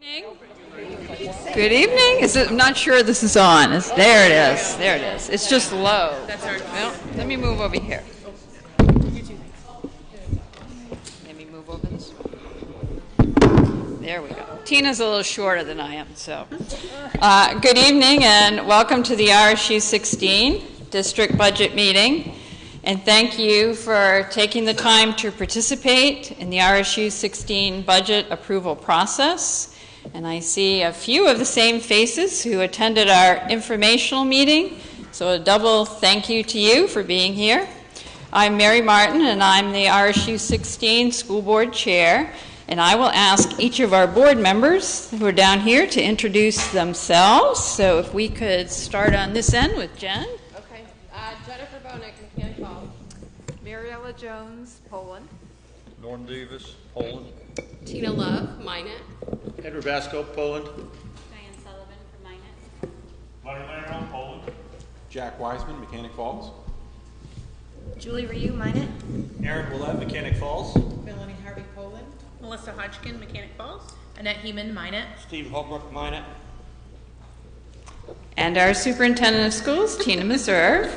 Good evening. I'm not sure this is on. There it is. There it is. It's just low. Well, let me move over here. Let me move over this way. There we go. Tina's a little shorter than I am, so. Good evening and welcome to the RSU 16 District Budget Meeting. And thank you for taking the time to participate in the RSU 16 budget approval process. And I see a few of the same faces who attended our informational meeting, so a double thank you to you for being here. I'm Mary Martin, and I'm the RSU 16 School Board Chair, and I will ask each of our board members who are down here to introduce themselves. So if we could start on this end with Jen. Okay. Jennifer Bonek, Mechanic Falls. Mariella Jones, Poland. Norm Davis, Poland. Tina Love, Minot. Edward Basco, Poland. Diane Sullivan from Minot. Larry Lamron, Poland. Jack Wiseman, Mechanic Falls. Julie Ryu, Minot. Aaron Willett, Mechanic Falls. Melanie Harvey, Poland. Melissa Hodgkin, Mechanic Falls. Annette Heeman, Minot. Steve Holbrook, Minot. And our Superintendent of Schools, Tina Meserve.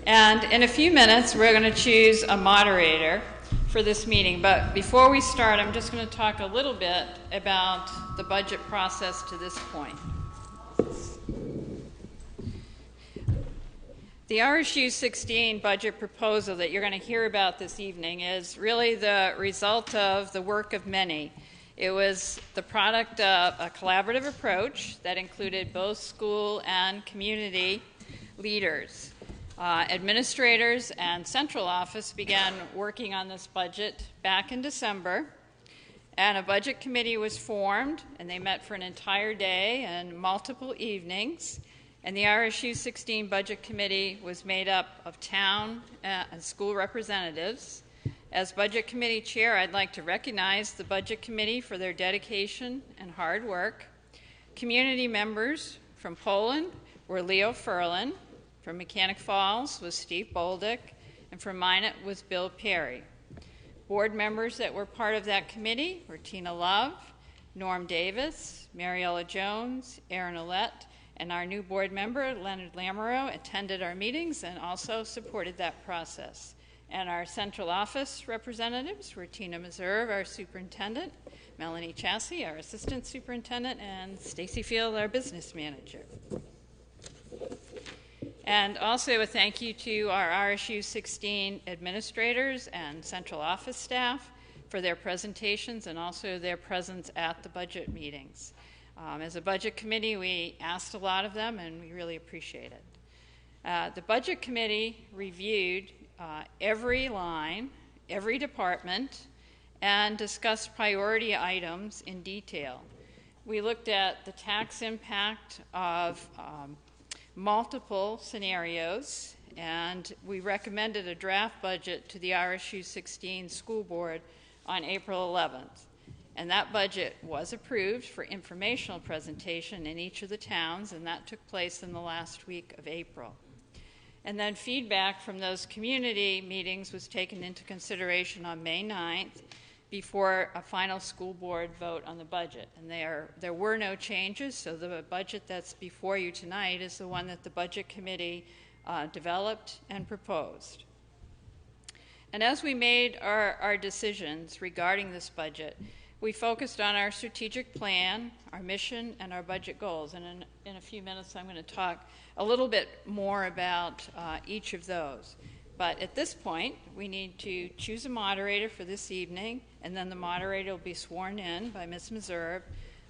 And in a few minutes, we're going to choose a moderator for this meeting. But before we start, I'm just going to talk a little bit about the budget process to this point. The RSU 16 budget proposal that you're going to hear about this evening is really the result of the work of many. It was the product of a collaborative approach that included both school and community leaders. Administrators and central office began working on this budget back in December, and a budget committee was formed, and they met for an entire day and multiple evenings. And the RSU 16 Budget Committee was made up of town and school representatives. As Budget Committee Chair, I'd like to recognize the Budget Committee for their dedication and hard work. Community members from Poland were Leo Furlan, from Mechanic Falls was Steve Bolduc, and from Minot was Bill Perry. Board members that were part of that committee were Tina Love, Norm Davis, Mariella Jones, Aaron Ouellette, and our new board member, Leonard Lamoureux, attended our meetings and also supported that process. And our central office representatives were Tina Meserve, our superintendent, Melanie Chassie, our assistant superintendent, and Stacy Field, our business manager. And also a thank you to our RSU 16 administrators and central office staff for their presentations and also their presence at the budget meetings. As a budget committee, we asked a lot of them, and we really appreciate it. The budget committee reviewed every line, every department, and discussed priority items in detail. We looked at the tax impact of multiple scenarios, and we recommended a draft budget to the RSU 16 school board on April 11th. And that budget was approved for informational presentation in each of the towns, and that took place in the last week of April. And then feedback from those community meetings was taken into consideration on May 9th before a final school board vote on the budget. And there were no changes, so the budget that's before you tonight is the one that the budget committee developed and proposed. And as we made our decisions regarding this budget, we focused on our strategic plan, our mission, and our budget goals. And in a few minutes, I'm going to talk a little bit more about each of those. But at this point, we need to choose a moderator for this evening, and then the moderator will be sworn in by Ms. Meserve.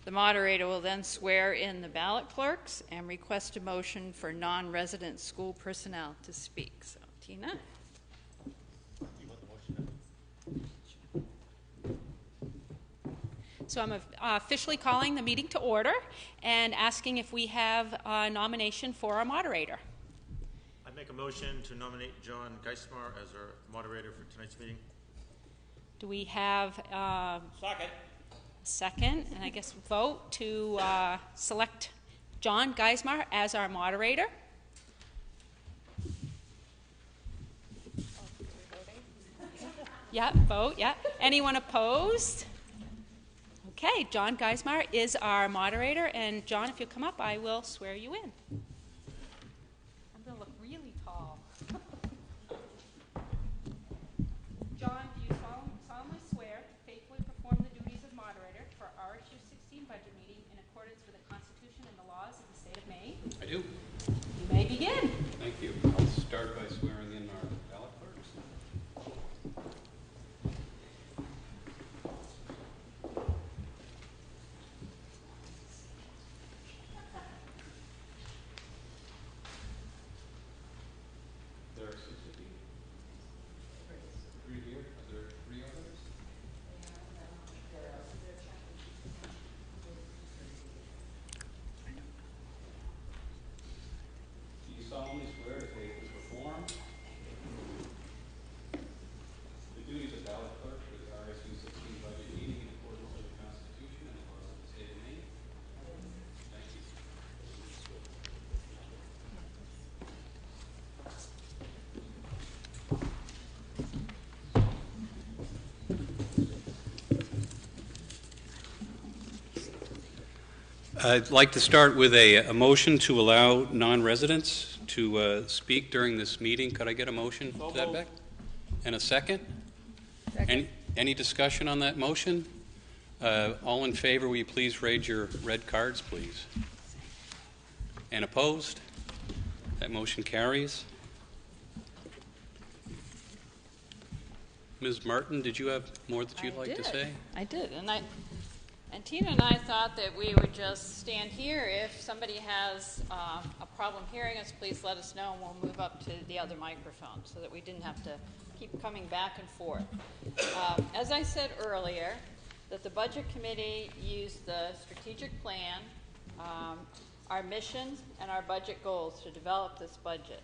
The moderator will then swear in the ballot clerks and request a motion for non-resident school personnel to speak. So, Tina? So I'm officially calling the meeting to order and asking if we have a nomination for our moderator. I make a motion to nominate John Geismar as our moderator for tonight's meeting. Do we have a second, and I guess vote to select John Geismar as our moderator? Yeah, vote, yeah. Anyone opposed? Okay, John Geismar is our moderator, and John, if you'll come up, I will swear you in. I'm going to look really tall. John, do you solemnly swear to faithfully perform the duties of moderator for RSU 16 budget meeting in accordance with the Constitution and the laws of the state of Maine? I do. You may begin. Thank you. I'll start by swearing in our ballot clerks. There are 6 of you. 3 here. Are there 3 others? Do you solemnly swear to faithfully perform the duties of ballot clerk for the RSU 16 budget meeting in accordance with the Constitution and the laws of the state of Maine? Thank you. I'd like to start with a motion to allow non-residents to speak during this meeting. Could I get a motion to that effect? And a second? Any discussion on that motion? All in favor, will you please raise your red cards, please? And opposed? That motion carries. Ms. Martin, did you have more that you'd like to say? I did, and Tina and I thought that we would just stand here. If somebody has a problem hearing us, please let us know, and we'll move up to the other microphone so that we didn't have to keep coming back and forth. As I said earlier, that the Budget Committee used the strategic plan, our mission, and our budget goals to develop this budget.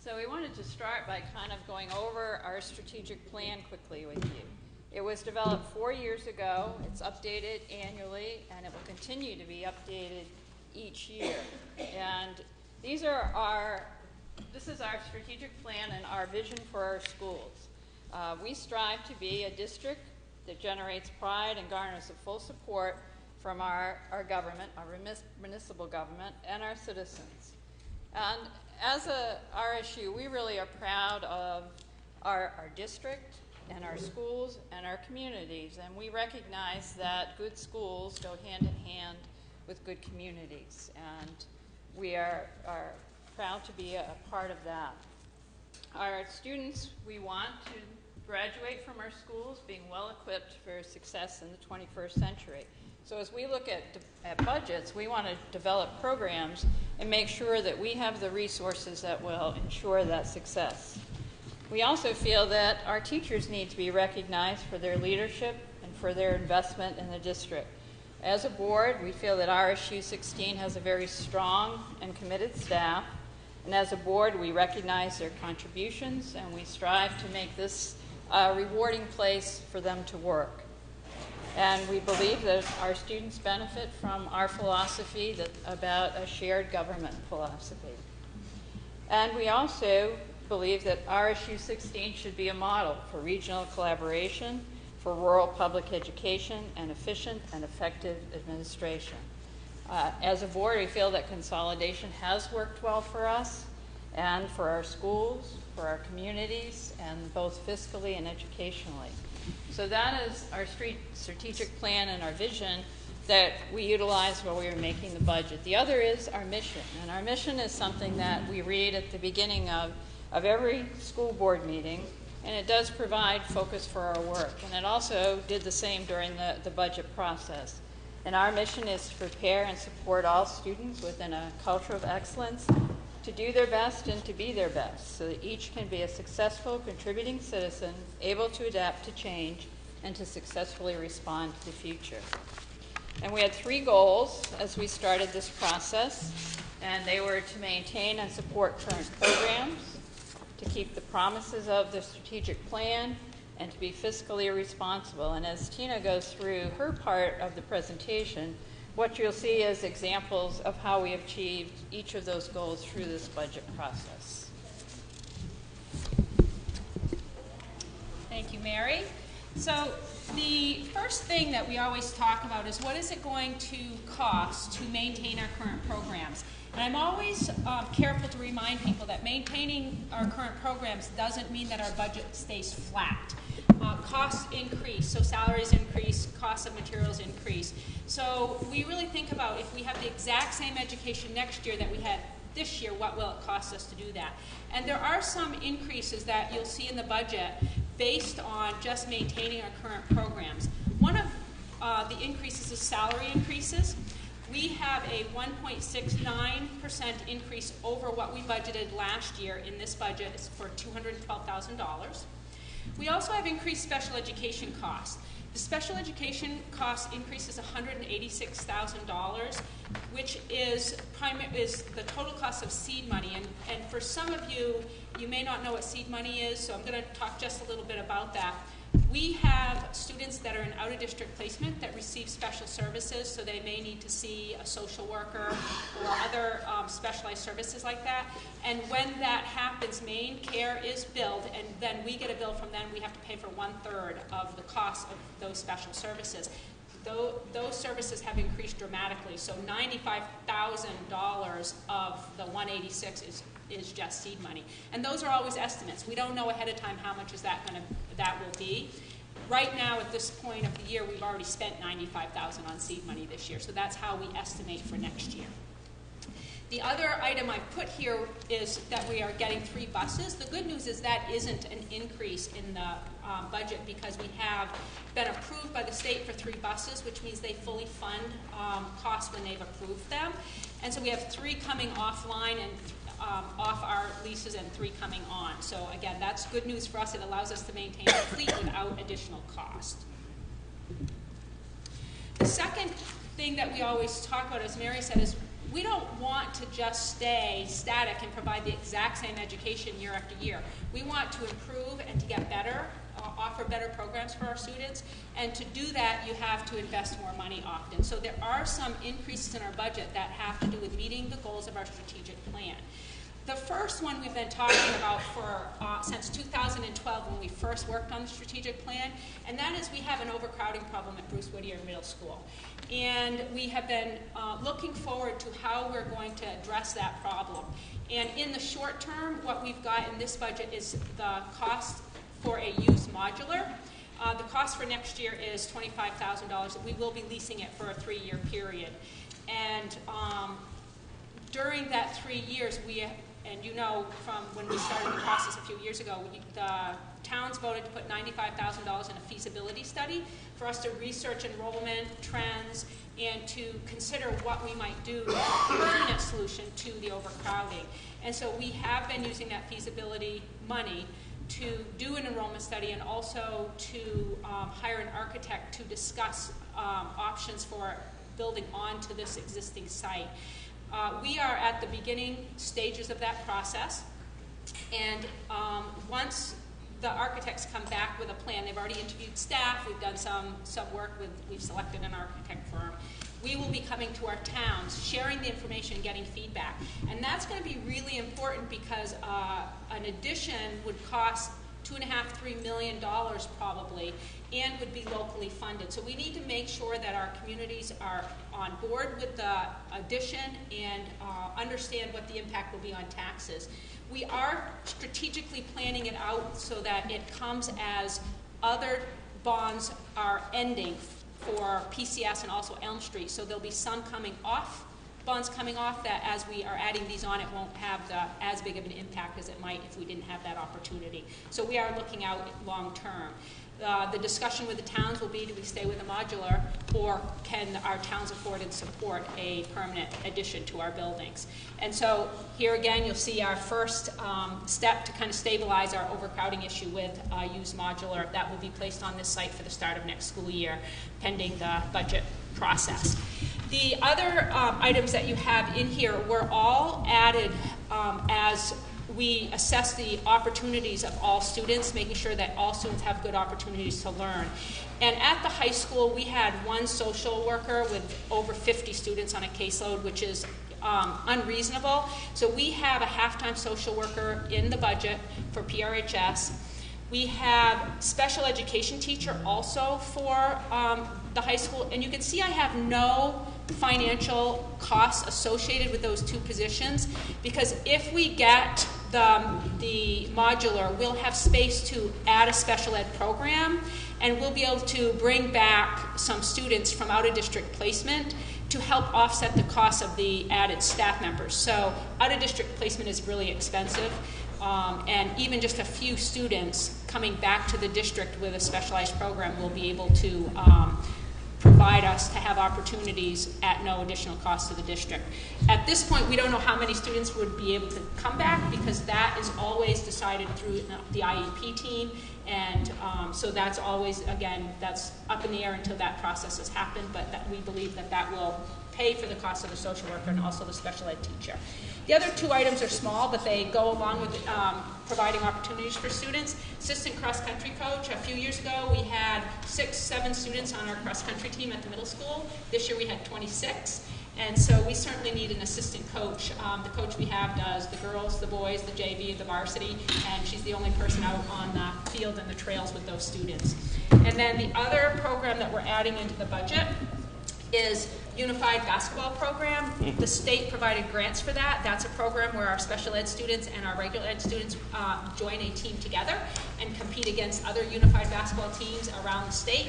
So we wanted to start by kind of going over our strategic plan quickly with you. It was developed 4 years ago. It's updated annually, and it will continue to be updated each year. And this is our strategic plan and our vision for our schools. We strive to be a district that generates pride and garners the full support from our government, our municipal government, and our citizens. And as a RSU, we really are proud of our district and our schools and our communities, and we recognize that good schools go hand in hand with good communities, and we are proud to be a part of that. Our students, we want to graduate from our schools being well equipped for success in the 21st century. So as we look at budgets, we want to develop programs and make sure that we have the resources that will ensure that success. We also feel that our teachers need to be recognized for their leadership and for their investment in the district. As a board, we feel that RSU 16 has a very strong and committed staff, and as a board, we recognize their contributions, and we strive to make this a rewarding place for them to work. And we believe that our students benefit from our philosophy about a shared government philosophy. And we also believe that RSU 16 should be a model for regional collaboration, for rural public education, and efficient and effective administration. As a board, we feel that consolidation has worked well for us and for our schools, for our communities, and both fiscally and educationally. So that is our strategic plan and our vision that we utilized while we were making the budget. The other is our mission, and our mission is something that we read at the beginning of every school board meeting, and it does provide focus for our work. And it also did the same during the budget process. And our mission is to prepare and support all students within a culture of excellence to do their best and to be their best, so that each can be a successful, contributing citizen, able to adapt to change and to successfully respond to the future. And we had 3 goals as we started this process, and they were to maintain and support current programs, to keep the promises of the strategic plan, and to be fiscally responsible. And as Tina goes through her part of the presentation, what you'll see is examples of how we achieved each of those goals through this budget process. Thank you, Mary. So the first thing that we always talk about is what is it going to cost to maintain our current programs? And I'm always careful to remind people that maintaining our current programs doesn't mean that our budget stays flat. Costs increase, so salaries increase, costs of materials increase. So we really think about if we have the exact same education next year that we had this year, what will it cost us to do that? And there are some increases that you'll see in the budget based on just maintaining our current programs. One of the increases is salary increases. We have a 1.69% increase over what we budgeted last year in this budget is for $212,000. We also have increased special education costs. The special education cost increase is $186,000, which is the total cost of seed money. And for some of you, you may not know what seed money is, so I'm going to talk just a little bit about that. We have students that are in out-of-district placement that receive special services, so they may need to see a social worker or other specialized services like that. And when that happens, Maine Care is billed, and then we get a bill from them. We have to pay for 1/3 of the cost of those special services. Those services have increased dramatically, so $95,000 of the $186 is just seed money. And those are always estimates. We don't know ahead of time how much that will be. Right now, at this point of the year, we've already spent $95,000 on seed money this year, so that's how we estimate for next year. The other item I put here is that we are getting 3 buses. The good news is that isn't an increase in the budget because we have been approved by the state for 3 buses, which means they fully fund costs when they've approved them. And so we have 3 coming offline and off our leases and 3 coming on. So again, that's good news for us. It allows us to maintain the fleet without additional cost. The second thing that we always talk about, as Mary said, is we don't want to just stay static and provide the exact same education year after year. We want to improve and to get better, offer better programs for our students, and to do that you have to invest more money often. So there are some increases in our budget that have to do with meeting the goals of our strategic plan. The first one we've been talking about for since 2012 when we first worked on the strategic plan, and that is we have an overcrowding problem at Bruce Whittier Middle School. And we have been looking forward to how we're going to address that problem. And in the short term, what we've got in this budget is the cost for a used modular. The cost for next year is $25,000. We will be leasing it for a 3-year period. And during that 3 years, and you know from when we started the process a few years ago, the towns voted to put $95,000 in a feasibility study for us to research enrollment trends and to consider what we might do as a permanent solution to the overcrowding. And so we have been using that feasibility money to do an enrollment study and also to hire an architect to discuss options for building onto this existing site. We are at the beginning stages of that process, and once the architects come back with a plan, they've already interviewed staff, we've done some work we've selected an architect firm. We will be coming to our towns, sharing the information, getting feedback. And that's going to be really important because an addition would cost $2.5–3 million probably, and would be locally funded. So we need to make sure that our communities are on board with the addition and understand what the impact will be on taxes. We are strategically planning it out so that it comes as other bonds are ending for PCS and also Elm Street. So there'll be some bonds coming off that as we are adding these on, it won't have as big of an impact as it might if we didn't have that opportunity. So we are looking out long term. The discussion with the towns will be, do we stay with a modular, or can our towns afford and support a permanent addition to our buildings? And so here again, you'll see our first step to kind of stabilize our overcrowding issue with a used modular that will be placed on this site for the start of next school year, pending the budget process. The other items that you have in here were all added as we assess the opportunities of all students, making sure that all students have good opportunities to learn. And at the high school, we had 1 social worker with over 50 students on a caseload, which is unreasonable. So we have a half-time social worker in the budget for PRHS. We have special education teacher also for the high school, and you can see I have no financial costs associated with those two positions, because if we get the modular, we'll have space to add a special ed program, and we'll be able to bring back some students from out-of-district placement to help offset the cost of the added staff members. So out-of-district placement is really expensive, and even just a few students coming back to the district with a specialized program will be able to provide us to have opportunities at no additional cost to the district. At this point, we don't know how many students would be able to come back, because that is always decided through the IEP team, and so that's always, again, that's up in the air until that process has happened, but that we believe that that will pay for the cost of the social worker and also the special ed teacher. The other two items are small, but they go along with providing opportunities for students. Assistant cross-country coach. A few years ago, we had 6-7 students on our cross-country team at the middle school. This year we had 26. And so we certainly need an assistant coach. The coach we have does the girls, the boys, the JV, the varsity, and she's the only person out on the field and the trails with those students. And then the other program that we're adding into the budget is Unified Basketball Program. The state provided grants for that. That's a program where our special ed students and our regular ed students join a team together and compete against other unified basketball teams around the state.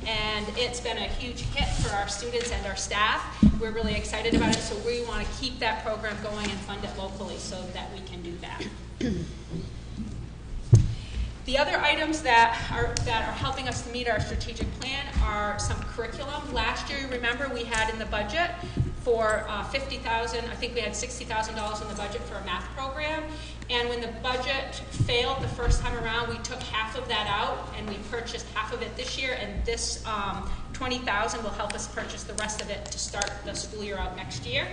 And it's been a huge hit for our students and our staff. We're really excited about it, so we want to keep that program going and fund it locally so that we can do that. The other items that are helping us to meet our strategic plan are some curriculum. Last year, remember, we had in the budget for $50,000, I think we had $60,000 in the budget for a math program. And when the budget failed the first time around, we took half of that out and we purchased half of it this year. And this $20,000 will help us purchase the rest of it to start the school year out next year.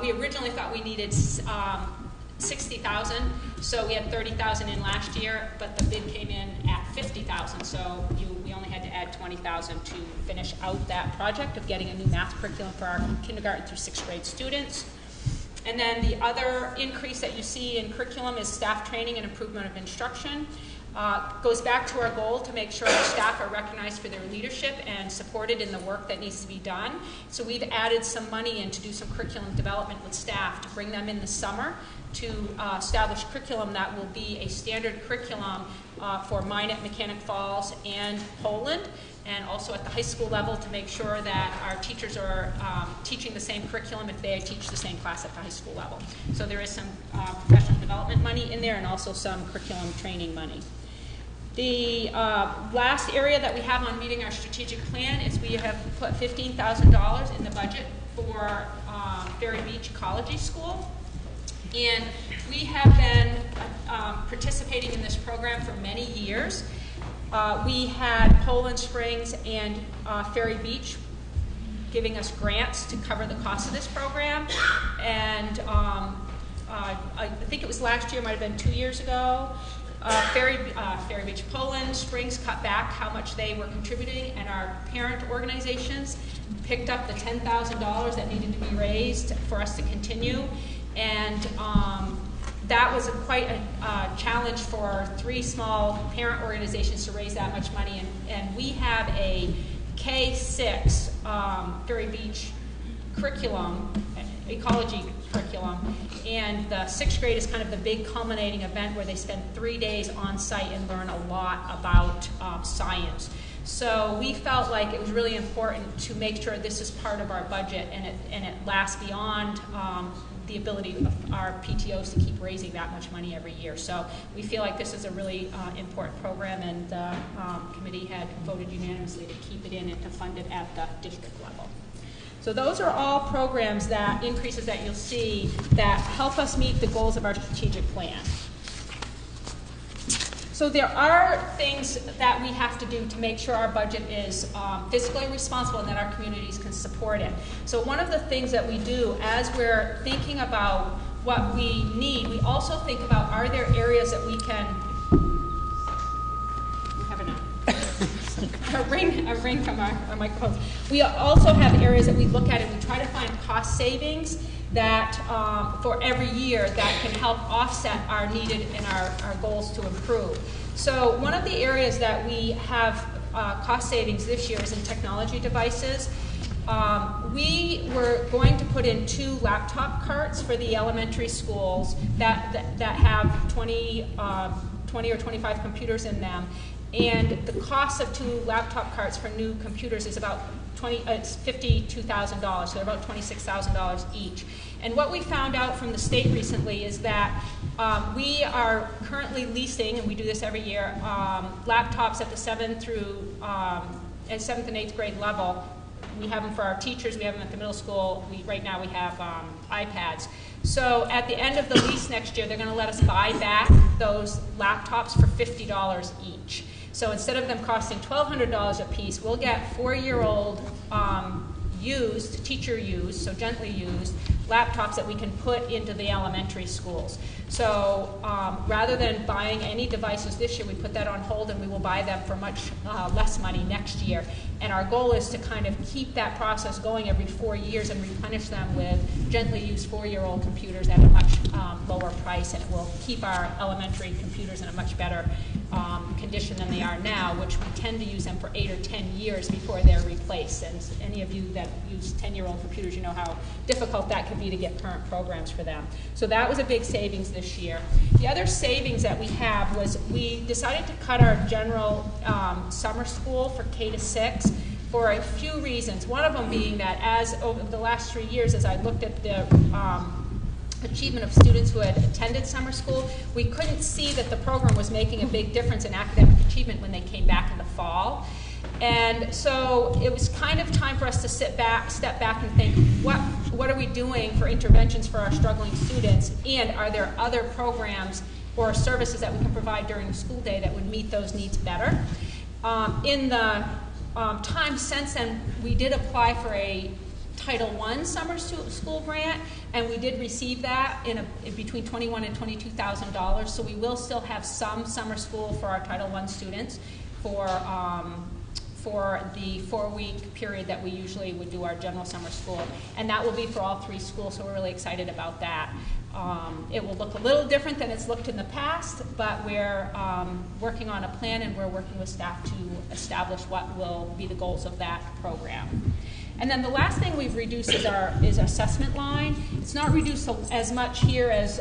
We originally thought we needed $60,000, so we had $30,000 in last year, but the bid came in at $50,000, so we only had to add $20,000 to finish out that project of getting a new math curriculum for our kindergarten through 6th grade students. And then the other increase that you see in curriculum is staff training and improvement of instruction. Goes back to our goal to make sure our staff are recognized for their leadership and supported in the work that needs to be done. So we've added some money in to do some curriculum development with staff to bring them in the summer to establish curriculum that will be a standard curriculum for Minot, Mechanic Falls, and Poland, and also at the high school level to make sure that our teachers are teaching the same curriculum if they teach the same class at the high school level. So there is some professional development money in there and also some curriculum training money. The last area that we have on meeting our strategic plan is we have put $15,000 in the budget for Ferry Beach Ecology School. And we have been participating in this program for many years. We had Poland Springs and Ferry Beach giving us grants to cover the cost of this program. And I think it was last year, might have been 2 years ago, Ferry Beach, Poland Springs cut back how much they were contributing, and our parent organizations picked up the $10,000 that needed to be raised for us to continue. And that was quite a challenge for 3 small parent organizations to raise that much money. And we have a K-6 Ferry Beach curriculum, ecology curriculum, and the 6th grade is kind of the big culminating event where they spend 3 days on site and learn a lot about science. So we felt like it was really important to make sure this is part of our budget and it lasts beyond the ability of our PTOs to keep raising that much money every year. So we feel like this is a really important program, and the committee had voted unanimously to keep it in and to fund it at the district level. So those are all programs that increases that you'll see that help us meet the goals of our strategic plan. So there are things that we have to do to make sure our budget is fiscally responsible and that our communities can support it. So one of the things that we do as we're thinking about what we need, we also think about, are there areas that we can, we're having a ring from our microphones. We also have areas that we look at and we try to find cost savings that for every year that can help offset our needed and our goals to improve. So one of the areas that we have cost savings this year is in technology devices. We were going to put in 2 laptop carts for the elementary schools that have 20 or 25 computers in them. And the cost of 2 laptop carts for new computers is about $52,000, so they're about $26,000 each. And what we found out from the state recently is that we are currently leasing, and we do this every year, laptops at the 7th and 8th grade level. We have them for our teachers, we have them at the middle school. Right now we have iPads. So at the end of the lease next year, they're going to let us buy back those laptops for $50 each. So instead of them costing $1,200 a piece, we'll get 4-year-old used, teacher used, so gently used, laptops that we can put into the elementary schools. So rather than buying any devices this year, we put that on hold, and we will buy them for much less money next year. And our goal is to kind of keep that process going every 4 years and replenish them with gently used 4-year-old computers at a much lower price, and it will keep our elementary computers in a much better condition than they are now, which we tend to use them for 8 or 10 years before they're replaced. And any of you that use 10-year-old computers, you know how difficult that can be to get current programs for them. So that was a big savings this year. The other savings that we have was we decided to cut our general summer school for K-6 for a few reasons. One of them being that as over the last 3 years, as I looked at the achievement of students who had attended summer school, we couldn't see that the program was making a big difference in academic achievement when they came back in the fall. And so it was kind of time for us to step back and think, what are we doing for interventions for our struggling students, and are there other programs or services that we can provide during the school day that would meet those needs better? In the time since then, we did apply for a Title I summer school grant, and we did receive that in between $21,000 and $22,000. So we will still have some summer school for our Title I students for the 4-week period that we usually would do our general summer school, and that will be for all 3 schools. So we're really excited about that. It will look a little different than it's looked in the past, but we're working on a plan, and we're working with staff to establish what will be the goals of that program. And then the last thing we've reduced is assessment line. It's not reduced as much here as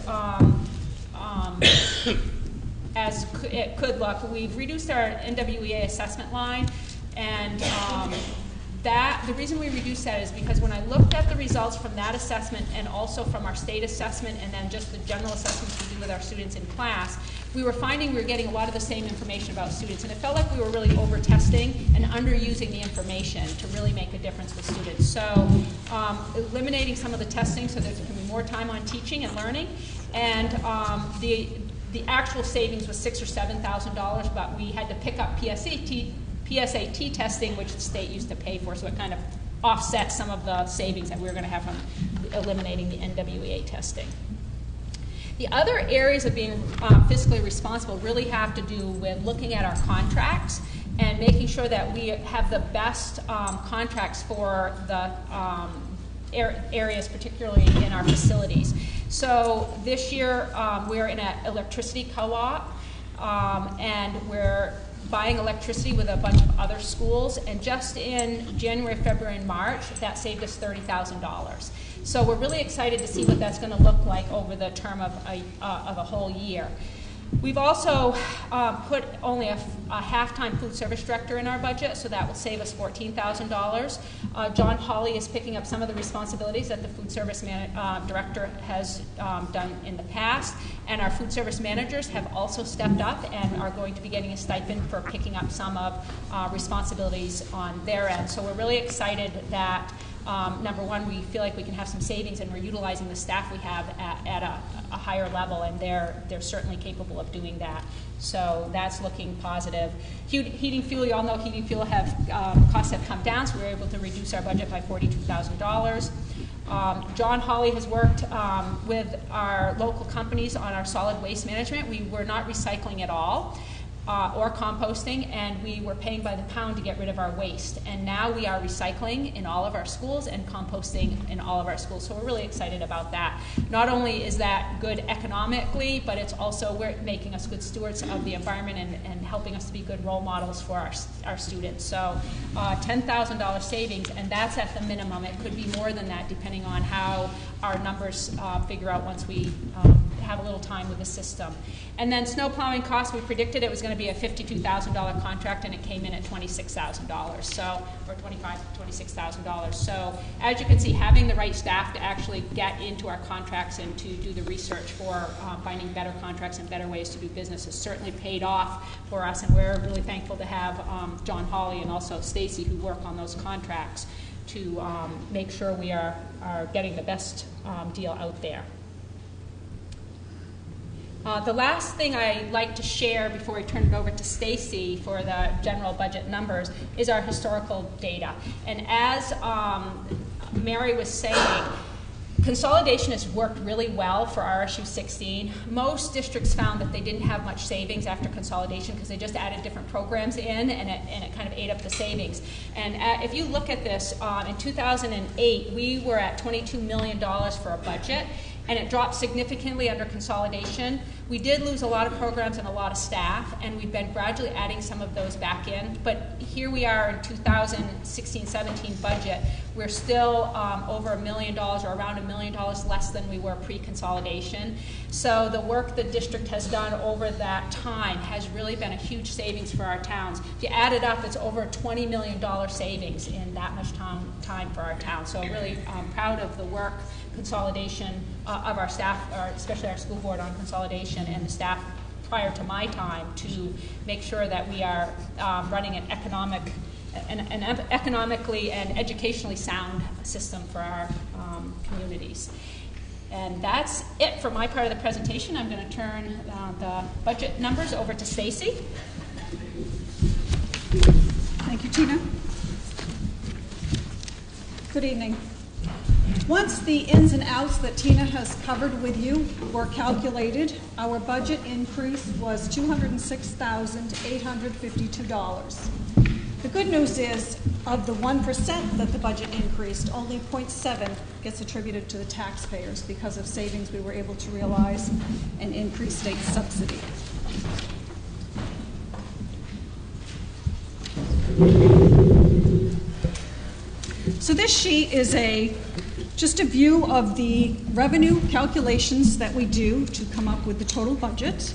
it could look. We've reduced our NWEA assessment line, and the reason we reduced that is because when I looked at the results from that assessment and also from our state assessment and then just the general assessments we do with our students in class, we were finding we were getting a lot of the same information about students, and it felt like we were really over-testing and underusing the information to really make a difference with students. So eliminating some of the testing so there can be more time on teaching and learning, and the actual savings was $6,000 or $7,000, but we had to pick up PSAT testing, which the state used to pay for, so it kind of offset some of the savings that we were going to have from eliminating the NWEA testing. The other areas of being fiscally responsible really have to do with looking at our contracts and making sure that we have the best contracts for the areas, particularly in our facilities. So this year we're in an electricity co-op, and we're buying electricity with a bunch of other schools, and just in January, February, and March, that saved us $30,000. So we're really excited to see what that's going to look like over the term of a whole year. We've also put only a half-time food service director in our budget, so that will save us $14,000. John Hawley is picking up some of the responsibilities that the food service director has done in the past, and our food service managers have also stepped up and are going to be getting a stipend for picking up some of responsibilities on their end. So we're really excited that number one, we feel like we can have some savings, and we're utilizing the staff we have at a higher level, and they're certainly capable of doing that. So that's looking positive. Heating fuel, you all know heating fuel costs have come down, so we were able to reduce our budget by $42,000. John Hawley has worked with our local companies on our solid waste management. We were not recycling at all. or composting, and we were paying by the pound to get rid of our waste. And now we are recycling in all of our schools and composting in all of our schools. So we're really excited about that. Not only is that good economically, but it's also we're making us good stewards of the environment and helping us to be good role models for our students. So $10,000 savings, and that's at the minimum. It could be more than that depending on how our numbers figure out once we have a little time with the system. And then snow plowing costs, we predicted it was going to be a $52,000 contract, and it came in at $26,000, so, or $26,000. So as you can see, having the right staff to actually get into our contracts and to do the research for finding better contracts and better ways to do business has certainly paid off for us, and we're really thankful to have John Hawley and also Stacy who work on those contracts to make sure we are getting the best deal out there. The last thing I'd like to share before I turn it over to Stacy for the general budget numbers is our historical data. And as Mary was saying, consolidation has worked really well for RSU 16. Most districts found that they didn't have much savings after consolidation because they just added different programs in, and it kind of ate up the savings. And if you look at this, in 2008, we were at $22 million for a budget, and it dropped significantly under consolidation. We did lose a lot of programs and a lot of staff, and we've been gradually adding some of those back in. But here we are in 2016-17 budget. We're still over $1 million or around $1 million less than we were pre-consolidation. So the work the district has done over that time has really been a huge savings for our towns. If you add it up, it's over a $20 million savings in that much time for our town. So really proud of the work consolidation of our staff, or especially our school board on consolidation, and the staff prior to my time to make sure that we are running an economically and educationally sound system for our communities. And that's it for my part of the presentation. I'm going to turn the budget numbers over to Stacy. Thank you, Tina. Good evening. Once the ins and outs that Tina has covered with you were calculated, our budget increase was $206,852. The good news is, of the 1% that the budget increased, only 0.7 gets attributed to the taxpayers because of savings we were able to realize and increased state subsidy. So this sheet is just a view of the revenue calculations that we do to come up with the total budget.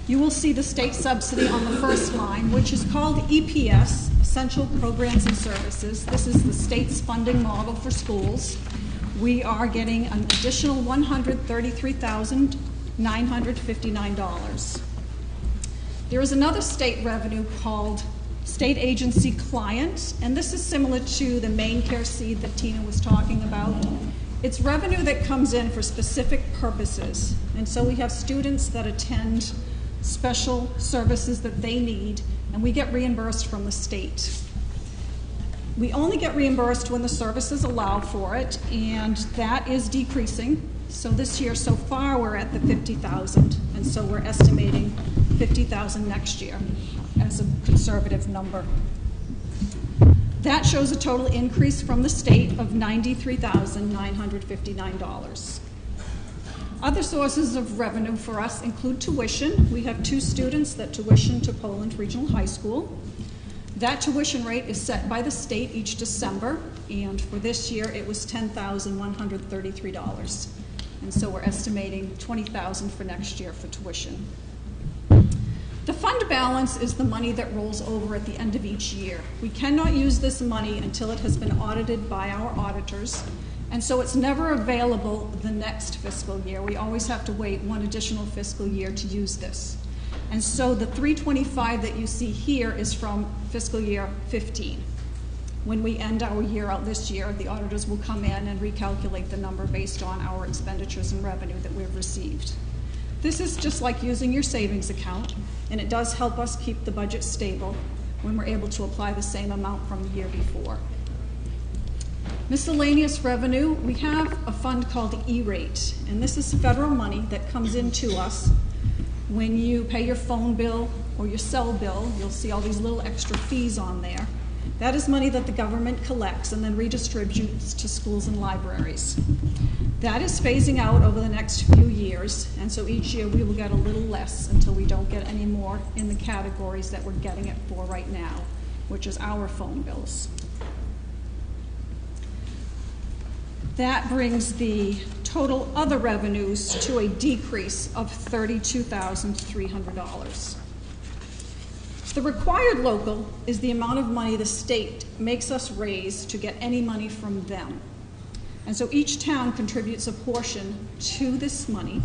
You will see the state subsidy on the first line, which is called EPS, Essential Programs and Services. This is the state's funding model for schools. We are getting an additional $133,959. There is another state revenue called State Agency Client, and this is similar to the main care seed that Tina was talking about. It's revenue that comes in for specific purposes, and so we have students that attend special services that they need, and we get reimbursed from the state. We only get reimbursed when the services allow for it, and that is decreasing. So this year so far we're at the $50,000, and so we're estimating $50,000 next year as a conservative number. That shows a total increase from the state of $93,959. Other sources of revenue for us include tuition. We have 2 students that tuition to Poland Regional High School. That tuition rate is set by the state each December, and for this year it was $10,133. And so we're estimating $20,000 for next year for tuition. The fund balance is the money that rolls over at the end of each year. We cannot use this money until it has been audited by our auditors, and so it's never available the next fiscal year. We always have to wait one additional fiscal year to use this. And so the $325 that you see here is from fiscal year 15. When we end our year out this year, the auditors will come in and recalculate the number based on our expenditures and revenue that we've received. This is just like using your savings account, and it does help us keep the budget stable when we're able to apply the same amount from the year before. Miscellaneous revenue, we have a fund called E-rate, and this is federal money that comes into us when you pay your phone bill, or your cell bill, you'll see all these little extra fees on there. That is money that the government collects and then redistributes to schools and libraries. That is phasing out over the next few years, and so each year we will get a little less until we don't get any more in the categories that we're getting it for right now, which is our phone bills. That brings the total other revenues to a decrease of $32,300. The required local is the amount of money the state makes us raise to get any money from them. And so each town contributes a portion to this money.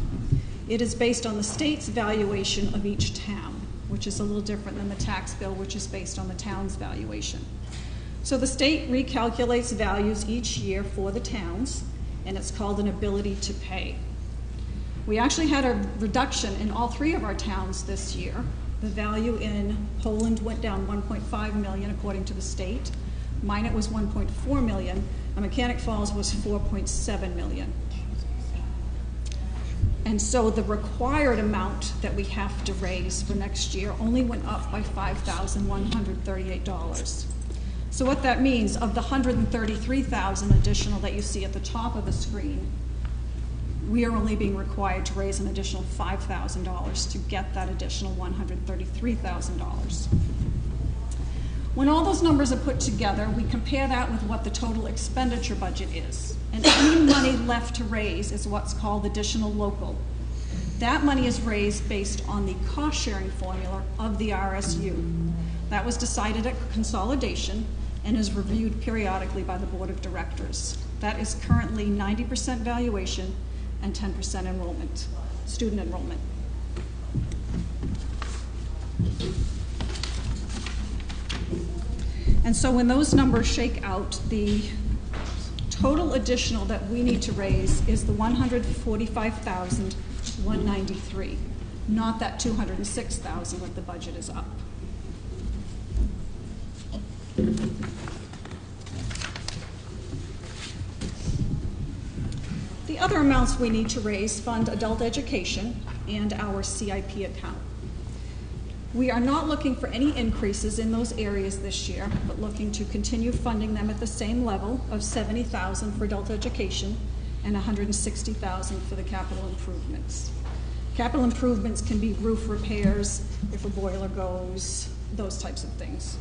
It is based on the state's valuation of each town, which is a little different than the tax bill, which is based on the town's valuation. So the state recalculates values each year for the towns, and it's called an ability to pay. We actually had a reduction in all 3 of our towns this year. The value in Poland went down $1.5 million according to the state. Minot was $1.4 million, and Mechanic Falls was $4.7 million. And so the required amount that we have to raise for next year only went up by $5,138. So what that means, of the $133,000 additional that you see at the top of the screen, we are only being required to raise an additional $5,000 to get that additional $133,000. When all those numbers are put together, we compare that with what the total expenditure budget is. And any money left to raise is what's called additional local. That money is raised based on the cost-sharing formula of the RSU. That was decided at consolidation and is reviewed periodically by the Board of Directors. That is currently 90% valuation and 10% enrollment, student enrollment. And so when those numbers shake out, the total additional that we need to raise is the $145,193, not that $206,000 that the budget is up. The other amounts we need to raise fund adult education and our CIP account. We are not looking for any increases in those areas this year, but looking to continue funding them at the same level of $70,000 for adult education and $160,000 for the capital improvements. Capital improvements can be roof repairs, if a boiler goes, those types of things.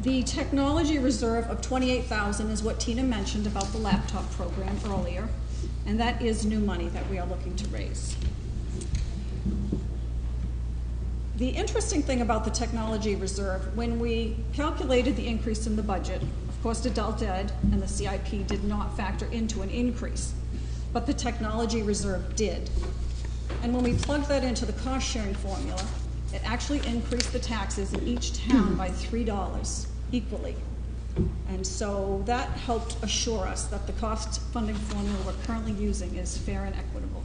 The technology reserve of $28,000 is what Tina mentioned about the laptop program earlier, and that is new money that we are looking to raise. The interesting thing about the technology reserve, when we calculated the increase in the budget, of course adult ed and the CIP did not factor into an increase, but the technology reserve did. And when we plugged that into the cost sharing formula, it actually increased the taxes in each town by $3 equally. And so that helped assure us that the cost funding formula we're currently using is fair and equitable.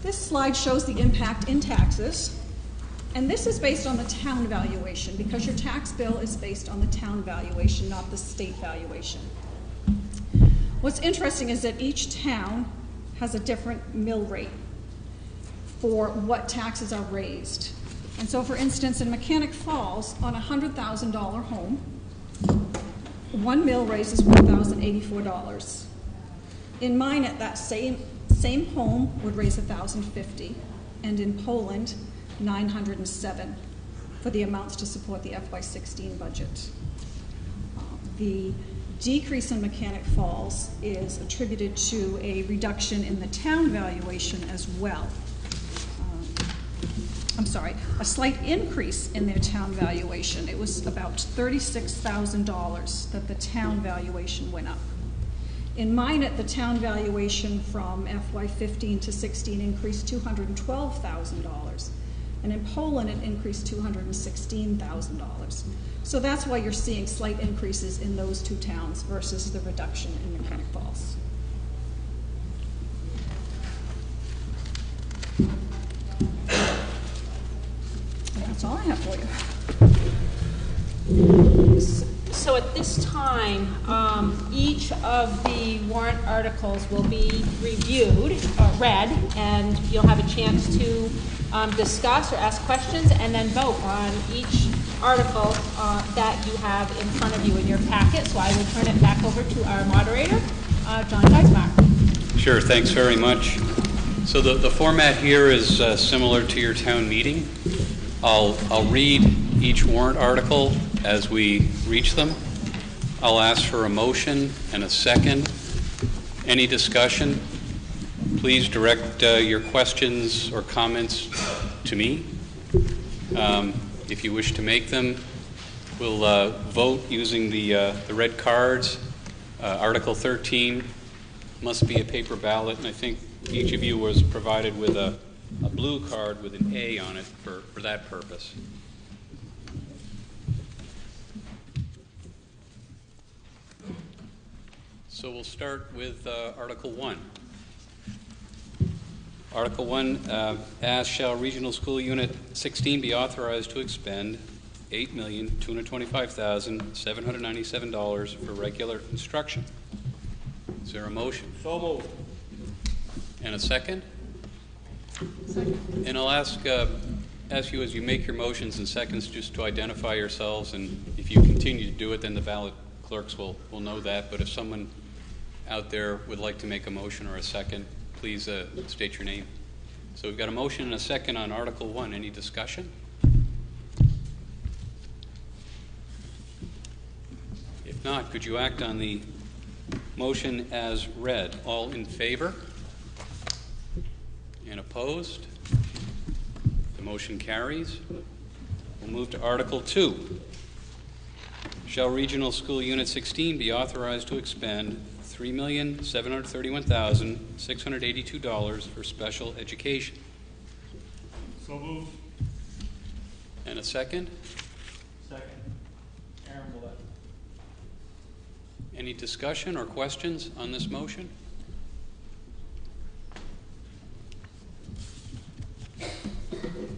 This slide shows the impact in taxes, and this is based on the town valuation because your tax bill is based on the town valuation, not the state valuation. What's interesting is that each town has a different mill rate for what taxes are raised. And so for instance, in Mechanic Falls, on a $100,000 home, one mill raises $1,084. In Minot, that same home would raise $1,050, and in Poland, $907 for the amounts to support the FY16 budget. The decrease in Mechanic Falls is attributed to a reduction in the town valuation as well. A slight increase in their town valuation. It was about $36,000 that the town valuation went up. In Minot, the town valuation from FY15 to 16 increased $212,000. And in Poland, it increased $216,000. So that's why you're seeing slight increases in those two towns versus the reduction in Mechanic Falls. And that's all I have for you. so at this time, each of the warrant articles will be reviewed, read, and you'll have a chance to discuss or ask questions and then vote on each article that you have in front of you in your packet. So I will turn it back over to our moderator, John Geismar. Sure, thanks very much. So the format here is similar to your town meeting. I'll read each warrant article as we reach them. I'll ask for a motion and a second. Any discussion? Please direct your questions or comments to me. If you wish to make them, we'll vote using the red cards. Article 13 must be a paper ballot, and I think each of you was provided with a blue card with an A on it for that purpose. So we'll start with Article 1. Article 1 asks, shall Regional School Unit 16 be authorized to expend $8,225,797 for regular instruction? Is there a motion? So moved. And a second? Second. And I'll ask you as you make your motions and seconds just to identify yourselves, and if you continue to do it, then the ballot clerks will know that. But if someone out there would like to make a motion or a second, please state your name. So we've got a motion and a second on Article 1. Any discussion? If not, could you act on the motion as read? All in favor? And opposed? The motion carries. We'll move to Article 2. Shall Regional School Unit 16 be authorized to expend $3,731,682 for special education? So moved. And a second? Second. Aaron Willett. Any discussion or questions on this motion?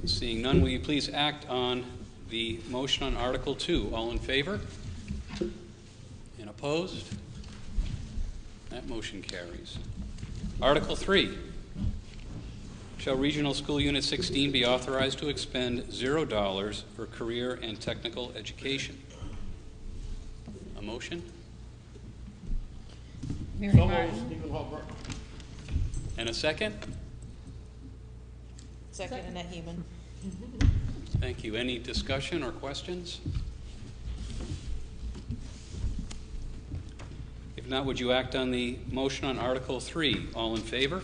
Seeing none, will you please act on the motion on Article 2? All in favor? And opposed? That motion carries. Article 3. Shall Regional School Unit 16 be authorized to expend $0 for career and technical education? A motion? So moved. Stephen Hopper. And a second? Second, Annette Heeman. Thank you. Any discussion or questions? If not, would you act on the motion on Article 3? All in favor?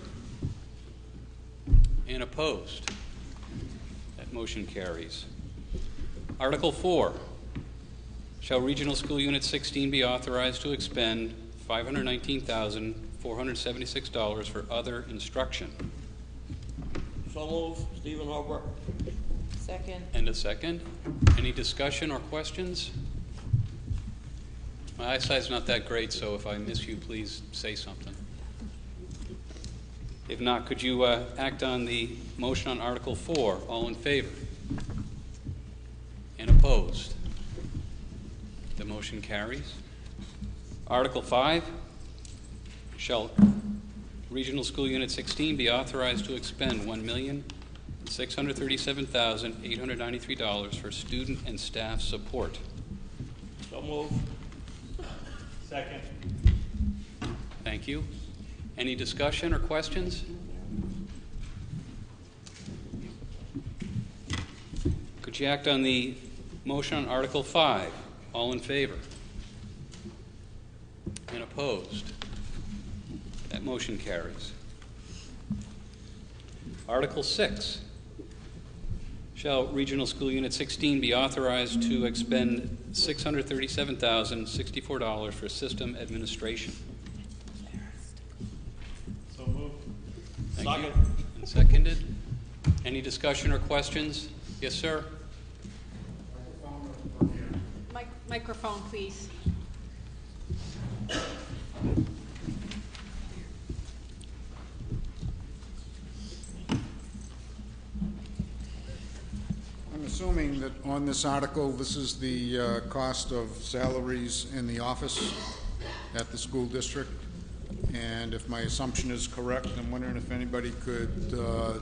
And opposed? That motion carries. Article 4. Shall Regional School Unit 16 be authorized to expend $519,476 for other instruction? So moved. Stephen Hopper. Second. And a second. Any discussion or questions? My eyesight's not that great, so if I miss you, please say something. If not, could you act on the motion on Article 4? All in favor? And opposed? The motion carries. Article 5. Shall Regional School Unit 16 be authorized to expend $1,637,893 for student and staff support? So moved. Second. Thank you. Any discussion or questions? Could you act on the motion on Article 5? All in favor? And opposed? That motion carries. Article 6. Shall Regional School Unit 16 be authorized to expend $637,064 for system administration? So moved. Thank you. Second. And seconded. Any discussion or questions? Yes, sir. Microphone, please. I'm assuming that on this article, this is the cost of salaries in the office at the school district. And if my assumption is correct, I'm wondering if anybody could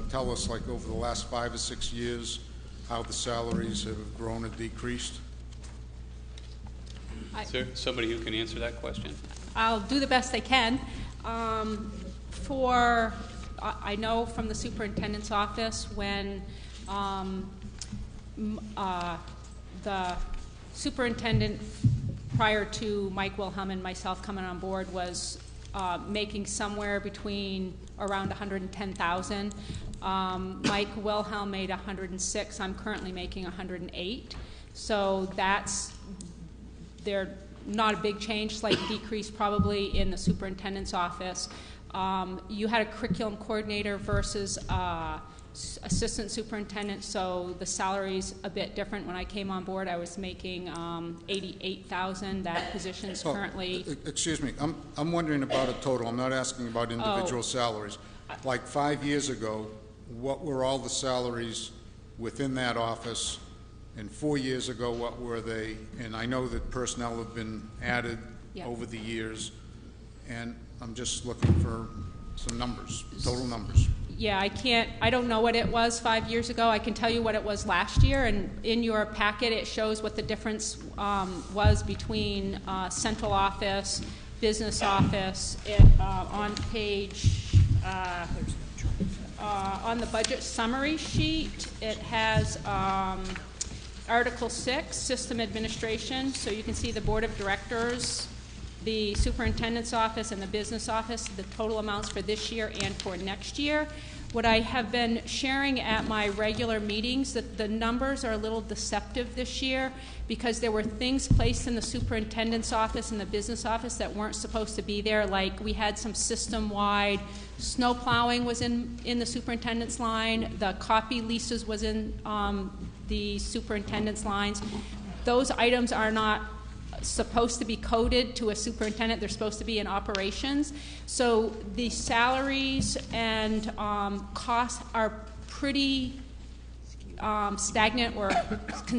tell us, like over the last 5 or 6 years, how the salaries have grown or decreased. Is there somebody who can answer that question? I'll do the best I can. I know from the superintendent's office when the superintendent prior to Mike Wilhelm and myself coming on board was making somewhere between around 110,000. Mike Wilhelm made 106. I'm currently making 108. So they're not a big change, slight decrease probably in the superintendent's office. You had a curriculum coordinator versus assistant superintendent, so the salary's a bit different. When I came on board, I was making 88,000. That position's currently. Excuse me, I'm wondering about a total. I'm not asking about individual salaries. Like 5 years ago, what were all the salaries within that office? And 4 years ago, what were they? And I know that personnel have been added over the years, and I'm just looking for some numbers, total numbers. Yeah, I don't know what it was 5 years ago. I can tell you what it was last year, and in your packet it shows what the difference was between central office, business office. On page, on the budget summary sheet, it has Article 6, System Administration, so you can see the Board of Directors, the Superintendent's Office, and the Business Office, the total amounts for this year and for next year. What I have been sharing at my regular meetings, that the numbers are a little deceptive this year because there were things placed in the Superintendent's Office and the Business Office that weren't supposed to be there, like we had some system-wide snow plowing was in the Superintendent's line, the copy leases was in the Superintendent's lines. Those items are not supposed to be coded to a superintendent. They're supposed to be in operations. So the salaries and costs are pretty stagnant or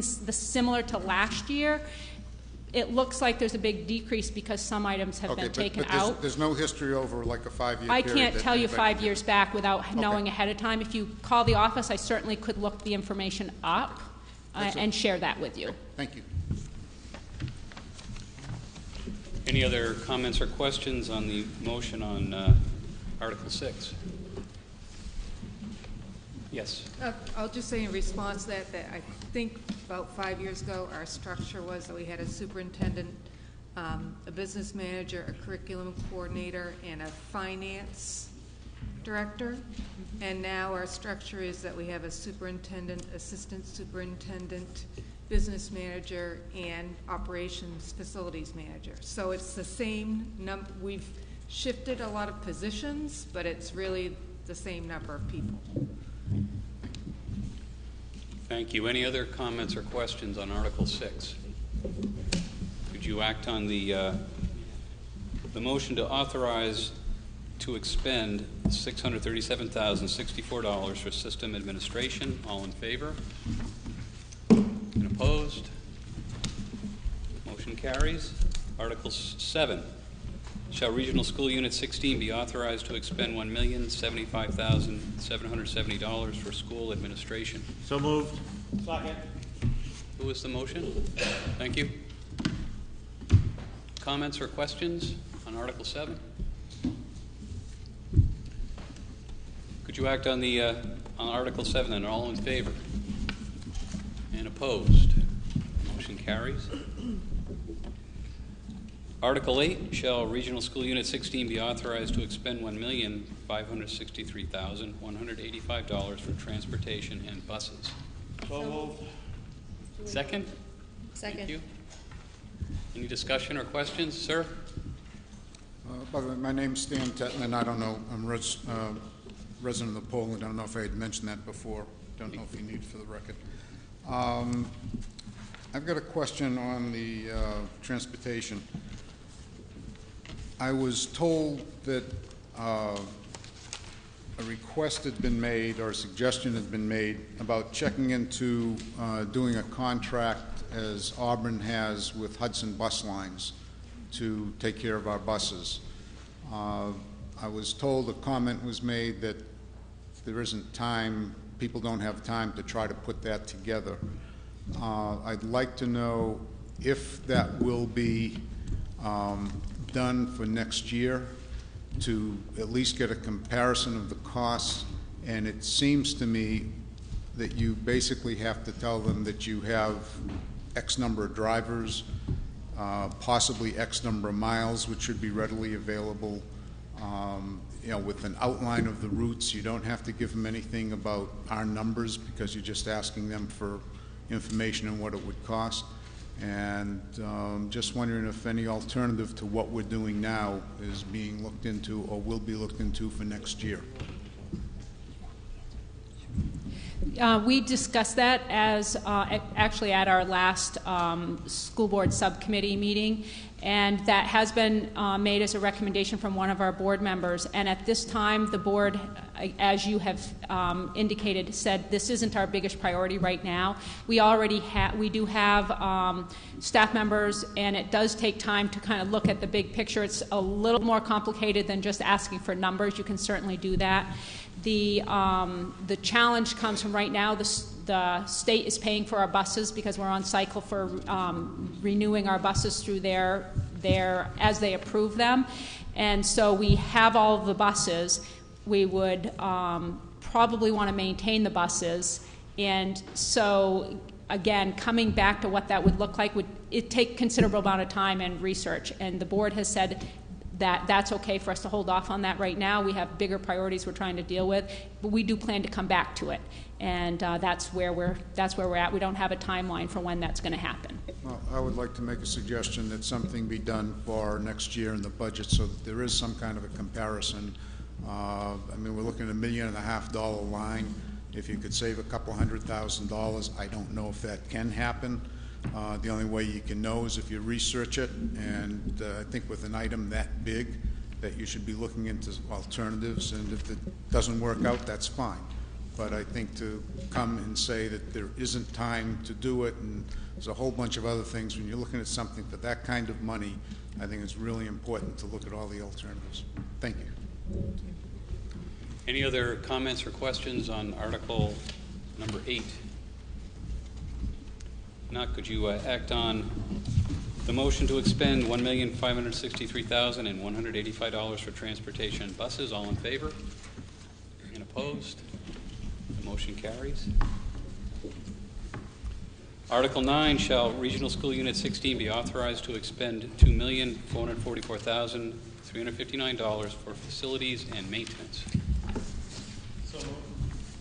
similar to last year. It looks like there's a big decrease because some items have been taken out. There's no history over like a 5-year period? I can't tell you 5 years back without knowing ahead of time. If you call the office, I certainly could look the information up and share that with you. Thank you. Any other comments or questions on the motion on Article 6? Yes. I'll just say in response to that I think about 5 years ago, our structure was that we had a superintendent, a business manager, a curriculum coordinator, and a finance director. And now our structure is that we have a superintendent, assistant superintendent, business manager, and operations facilities manager. So it's the same number. We've shifted a lot of positions, but it's really the same number of people. Thank you. Any other comments or questions on Article 6? Could you act on the motion to authorize to expend $637,064 for system administration? All in favor? And opposed? Motion carries. Article 7. Shall Regional School Unit 16 be authorized to expend $1,075,770 for school administration? So moved. Second. Who is the motion? Thank you. Comments or questions on Article 7? Could you act on the on Article 7 then? All in favor? And opposed? Motion carries. Article 8, shall Regional School Unit 16 be authorized to expend $1,563,185 for transportation and buses? So moved. Second? Second. Thank you. Any discussion or questions, sir? By the way, my name's Stan Tetman, and I don't know, I'm resident of Poland. I don't know if I had mentioned that before. Don't know if you need it for the record. I've got a question on the transportation. I was told that a request had been made, or a suggestion had been made, about checking into doing a contract, as Auburn has with Hudson Bus Lines, to take care of our buses. I was told a comment was made that there isn't time, people don't have time to try to put that together. I'd like to know if that will be done for next year, to at least get a comparison of the costs. And it seems to me that you basically have to tell them that you have X number of drivers, possibly X number of miles, which should be readily available, with an outline of the routes. You don't have to give them anything about our numbers, because you're just asking them for information on what it would cost. And just wondering if any alternative to what we're doing now is being looked into or will be looked into for next year. We discussed that as actually at our last school board subcommittee meeting, and that has been made as a recommendation from one of our board members. And at this time, the board, as you have indicated, said this isn't our biggest priority right now. We do have staff members, and it does take time to kind of look at the big picture. It's a little more complicated than just asking for numbers. You can certainly do that. The challenge comes from right now, the state is paying for our buses because we're on cycle for renewing our buses through their as they approve them. And so we have all of the buses. We would probably want to maintain the buses. And so, again, coming back to what that would look like, would it take considerable amount of time and research. And the board has said that that's okay for us to hold off on that right now. We have bigger priorities we're trying to deal with, but we do plan to come back to it. And that's where we're at. We don't have a timeline for when that's going to happen. Well, I would like to make a suggestion that something be done for next year in the budget, so that there is some kind of a comparison. I mean, we're looking at $1.5 million line. If you could save a couple $100,000, I don't know if that can happen. The only way you can know is if you research it, and I think with an item that big, that you should be looking into alternatives, and if it doesn't work out, that's fine. But I think to come and say that there isn't time to do it, and there's a whole bunch of other things, when you're looking at something for that kind of money, I think it's really important to look at all the alternatives. Thank you. Any other comments or questions on Article number 8? Not, could you act on the motion to expend $1,563,185 for transportation and buses? All in favor? And opposed? The motion carries. Article 9, shall Regional School Unit 16 be authorized to expend $2,444,359 for facilities and maintenance? So moved.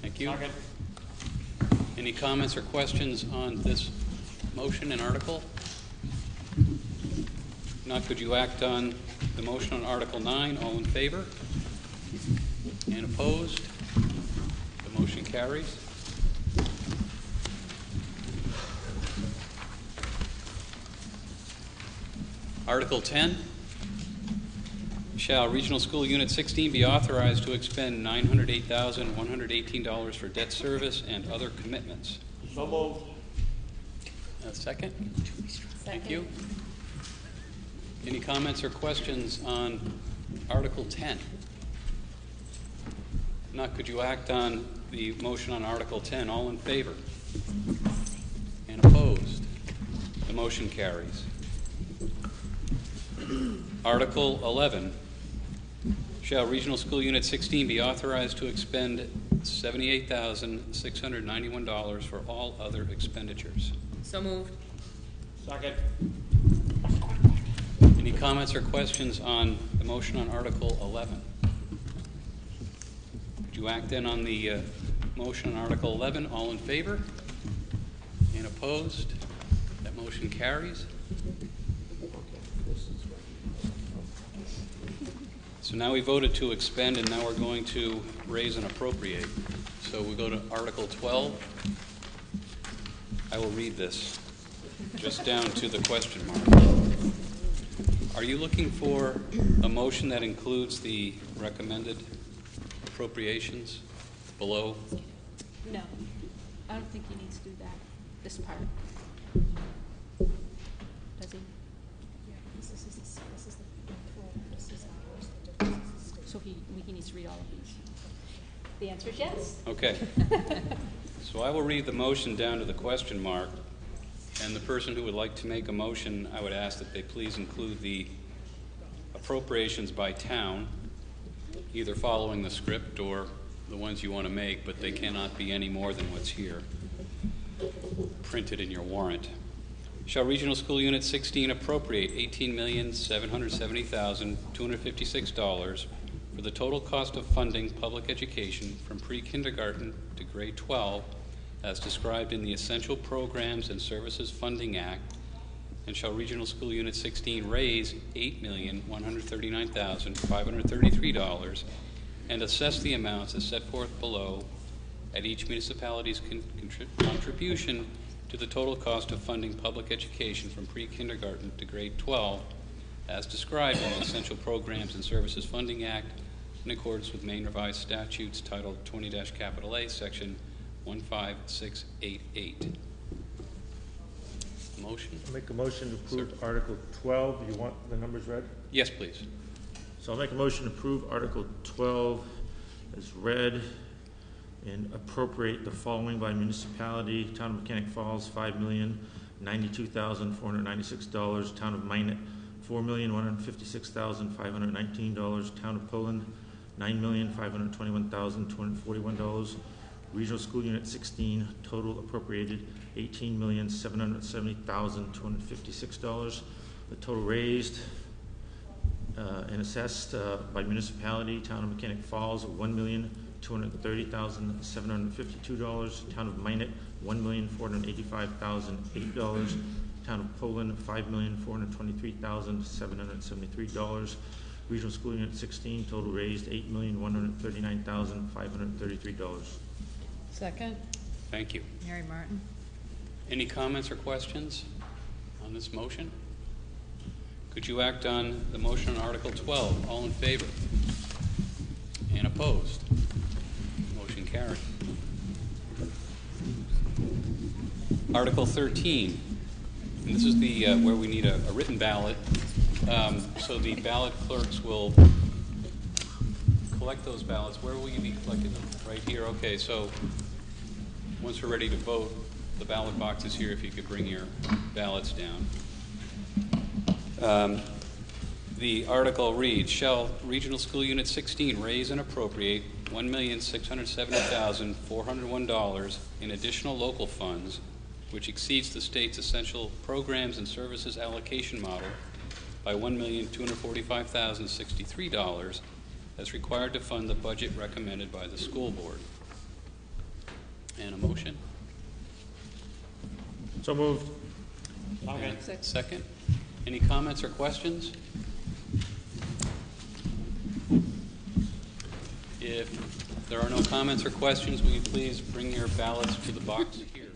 Thank you. Second. Any comments or questions on this motion and article? Not, could you act on the motion on Article 9? All in favor? And opposed? The motion carries. Article 10, shall Regional School Unit 16 be authorized to expend $908,118 for debt service and other commitments? So moved. Second? Thank you. Any comments or questions on Article 10? Not, could you act on the motion on Article 10? All in favor? And opposed? The motion carries. Article 11, shall Regional School Unit 16 be authorized to expend $78,691 for all other expenditures? So moved. Second. Any comments or questions on the motion on Article 11? Would you act then on the motion on Article 11? All in favor? And opposed? That motion carries. So now we voted to expend, and now we're going to raise and appropriate. So we go to Article 12. I will read this just down to the question mark. Are you looking for a motion that includes the recommended appropriations below? No, I don't think he needs to do that, this part. Does he? So he needs to read all of these. The answer is yes. Okay. So I will read the motion down to the question mark, and the person who would like to make a motion, I would ask that they please include the appropriations by town, either following the script or the ones you want to make, but they cannot be any more than what's here, printed in your warrant. Shall Regional School Unit 16 appropriate $18,770,256 for the total cost of funding public education from pre-kindergarten to grade 12 as described in the Essential Programs and Services Funding Act, and shall Regional School Unit 16 raise $8,139,533 and assess the amounts as set forth below at each municipality's contribution to the total cost of funding public education from pre-kindergarten to grade 12 as described in the Essential Programs and Services Funding Act in accordance with Maine Revised Statutes Title 20-A, Section 15688. Motion? I'll make a motion to approve Article 12. You want the numbers read? Yes, please. So I'll make a motion to approve Article 12 as read and appropriate the following by municipality. Town of Mechanic Falls, $5,092,496. Town of Minot, $4,156,519. Town of Poland, $9,521,241. Regional School Unit 16, total appropriated $18,770,256. The total raised and assessed by municipality, Town of Mechanic Falls, $1,230,752. Town of Minot, $1,485,008. Town of Poland, $5,423,773. Regional School Unit 16, total raised $8,139,533. Second. Thank you. Mary Martin. Any comments or questions on this motion? Could you act on the motion on Article 12? All in favor? And opposed? Motion carried. Article 13. And this is the where we need a written ballot. So the ballot clerks will collect those ballots. Where will you be collecting them? Right here. Okay, so once we're ready to vote, the ballot box is here if you could bring your ballots down. The article reads, shall Regional School Unit 16 raise and appropriate $1,670,401 in additional local funds, which exceeds the state's essential programs and services allocation model by $1,245,063 as required to fund the budget recommended by the school board. And a motion? So moved. And second. Any comments or questions? If there are no comments or questions, will you please bring your ballots to the box here?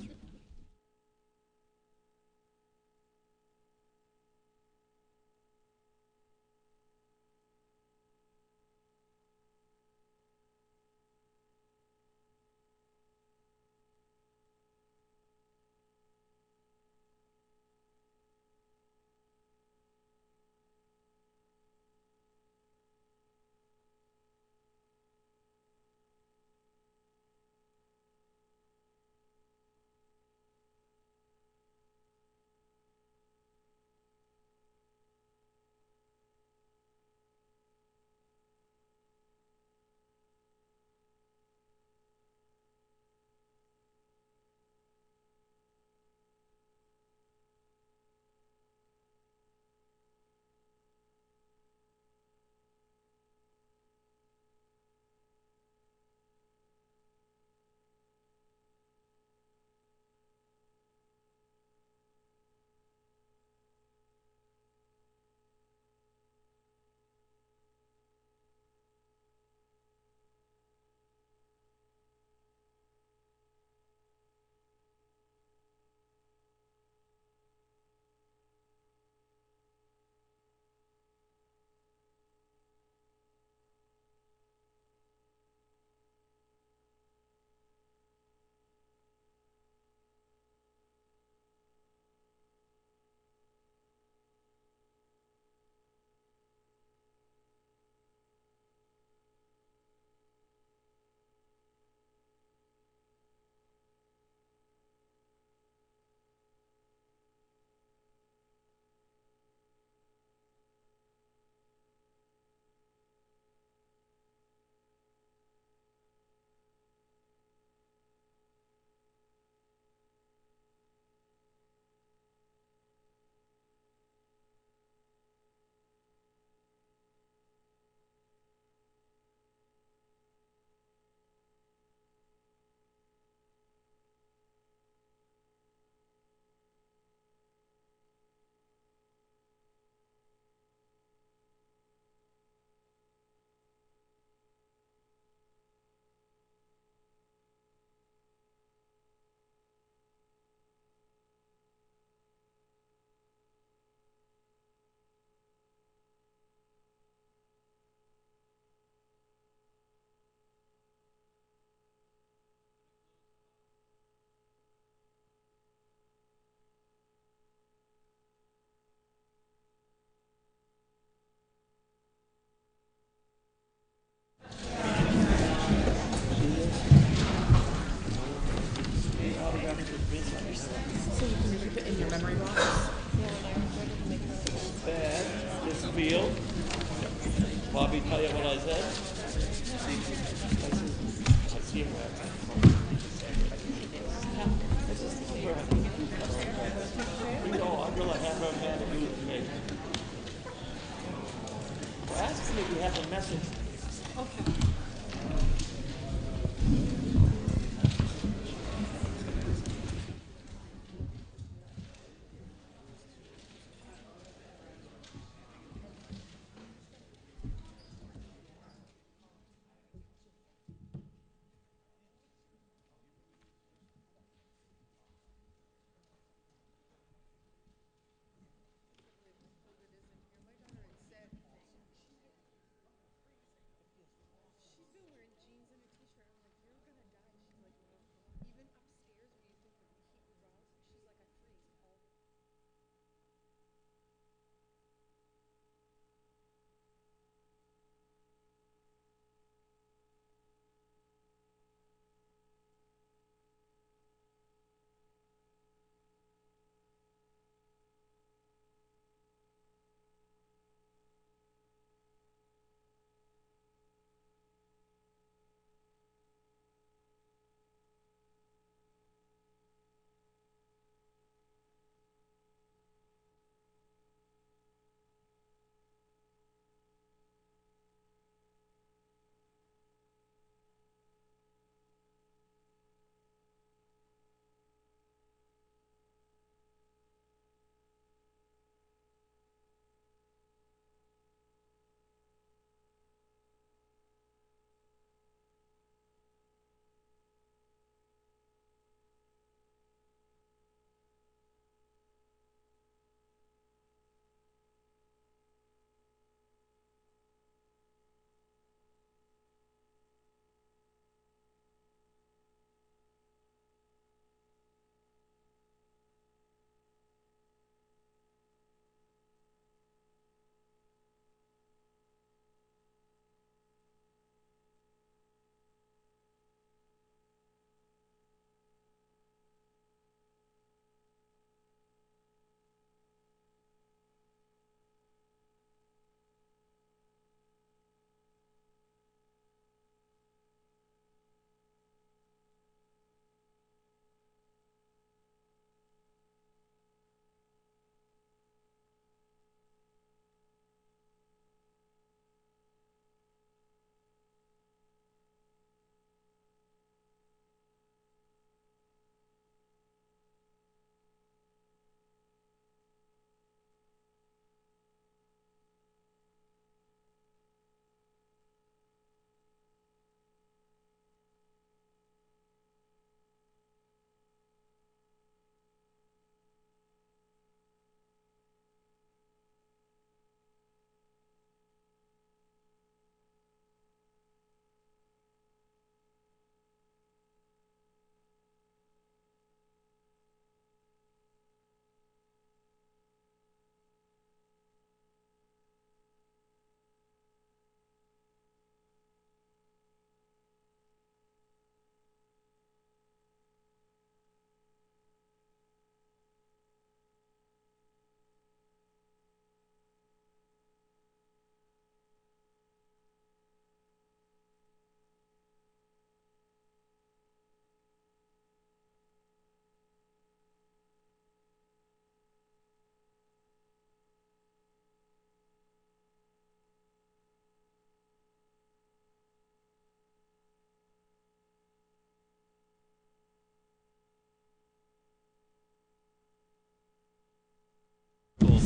So you can keep it in your memory box? Bad, this field. Bobby, tell you what I said? I see him there. I'd rather have him have to do with me. Well, ask him if you have a message. Okay.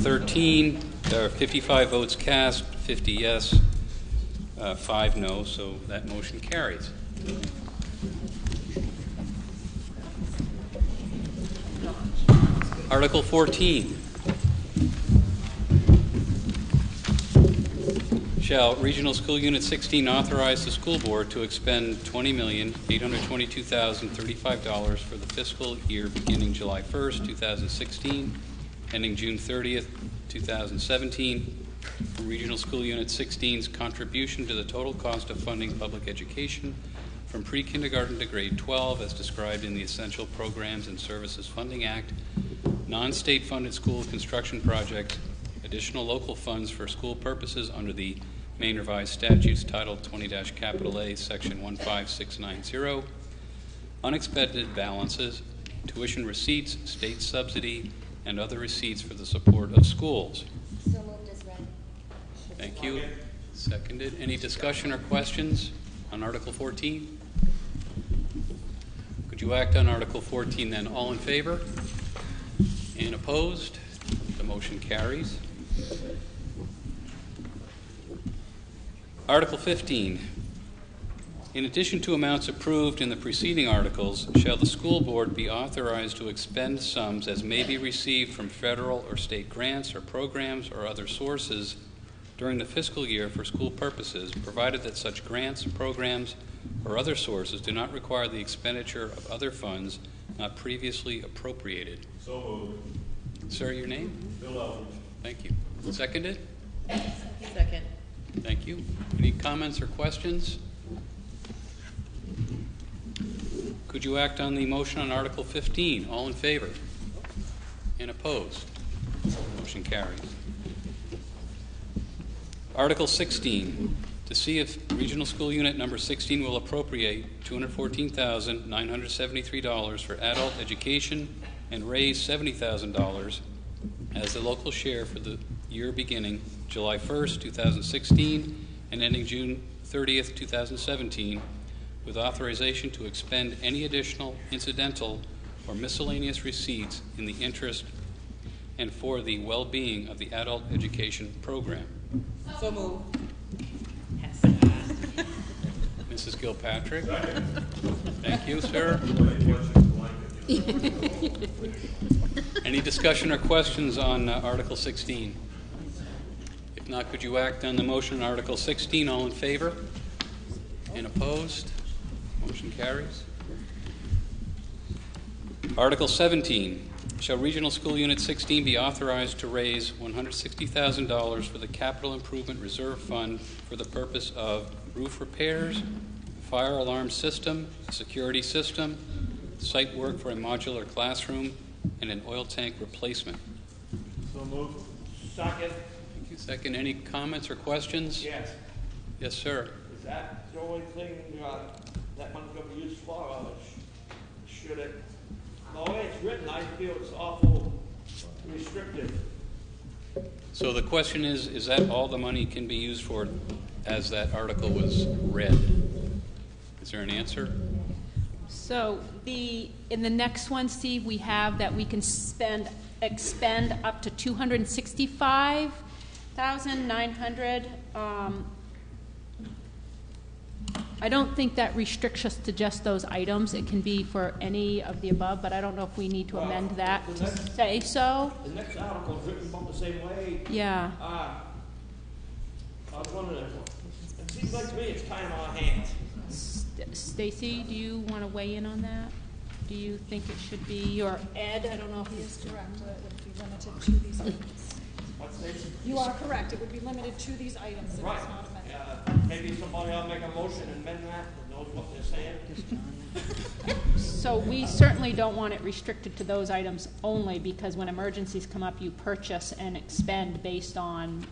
Article 13, there are 55 votes cast, 50 yes, 5 no, so that motion carries. Article 14. Shall Regional School Unit 16 authorize the school board to expend $20,822,035 for the fiscal year beginning July 1st, 2016, ending June 30th, 2017, for Regional School Unit 16's contribution to the total cost of funding public education from pre-kindergarten to grade 12 as described in the Essential Programs and Services Funding Act, non-state funded school construction projects, additional local funds for school purposes under the Maine Revised Statutes Title 20-A, Section 15690, unexpended balances, tuition receipts, state subsidy, and other receipts for the support of schools. So moved as read. Thank you. Seconded. Any discussion or questions on Article 14? Could you act on Article 14 then? All in favor? And opposed? The motion carries. Article 15. In addition to amounts approved in the preceding articles, shall the school board be authorized to expend sums as may be received from federal or state grants or programs or other sources during the fiscal year for school purposes, provided that such grants, programs, or other sources do not require the expenditure of other funds not previously appropriated. So moved. Sir, your name? Bill Eldridge. Thank you. Seconded? Second. Thank you. Any comments or questions? Could you act on the motion on Article 15? All in favor? And opposed? Motion carries. Article 16, to see if Regional School Unit Number 16 will appropriate $214,973 for adult education and raise $70,000 as the local share for the year beginning July 1st, 2016 and ending June 30th, 2017, with authorization to expend any additional incidental or miscellaneous receipts in the interest and for the well-being of the adult education program. So moved. Mrs. Gilpatrick. Thank you, sir. Any discussion or questions on Article 16? If not, could you act on the motion on Article 16? All in favor? And opposed? Motion carries. Article 17. Shall Regional School Unit 16 be authorized to raise $160,000 for the Capital Improvement Reserve Fund for the purpose of roof repairs, fire alarm system, security system, site work for a modular classroom, and an oil tank replacement? So moved. Second. Thank you. Second. Any comments or questions? Yes. Yes, sir. Is that the only thing that money's going to be used for, or should it? The way it's written, I feel it's awful restrictive. So the question is that all the money can be used for as that article was read? Is there an answer? So in the next one, Steve, we have that we can expend up to $265,900. I don't think that restricts us to just those items. It can be for any of the above, but I don't know if we need to amend that to say so. The next article is written about the same way. Yeah. I was wondering, it seems like to me it's kind of our hands. Stacy, do you want to weigh in on that? Do you think it should be, or Ed, I don't know if he is Correct. It would be limited to these items. What, Stacy? You are correct. It would be limited to these items. It is Right. not amended. Maybe somebody will make a motion and amend that, that knows what they're saying. So we certainly don't want it restricted to those items only, because when emergencies come up, you purchase and expend based on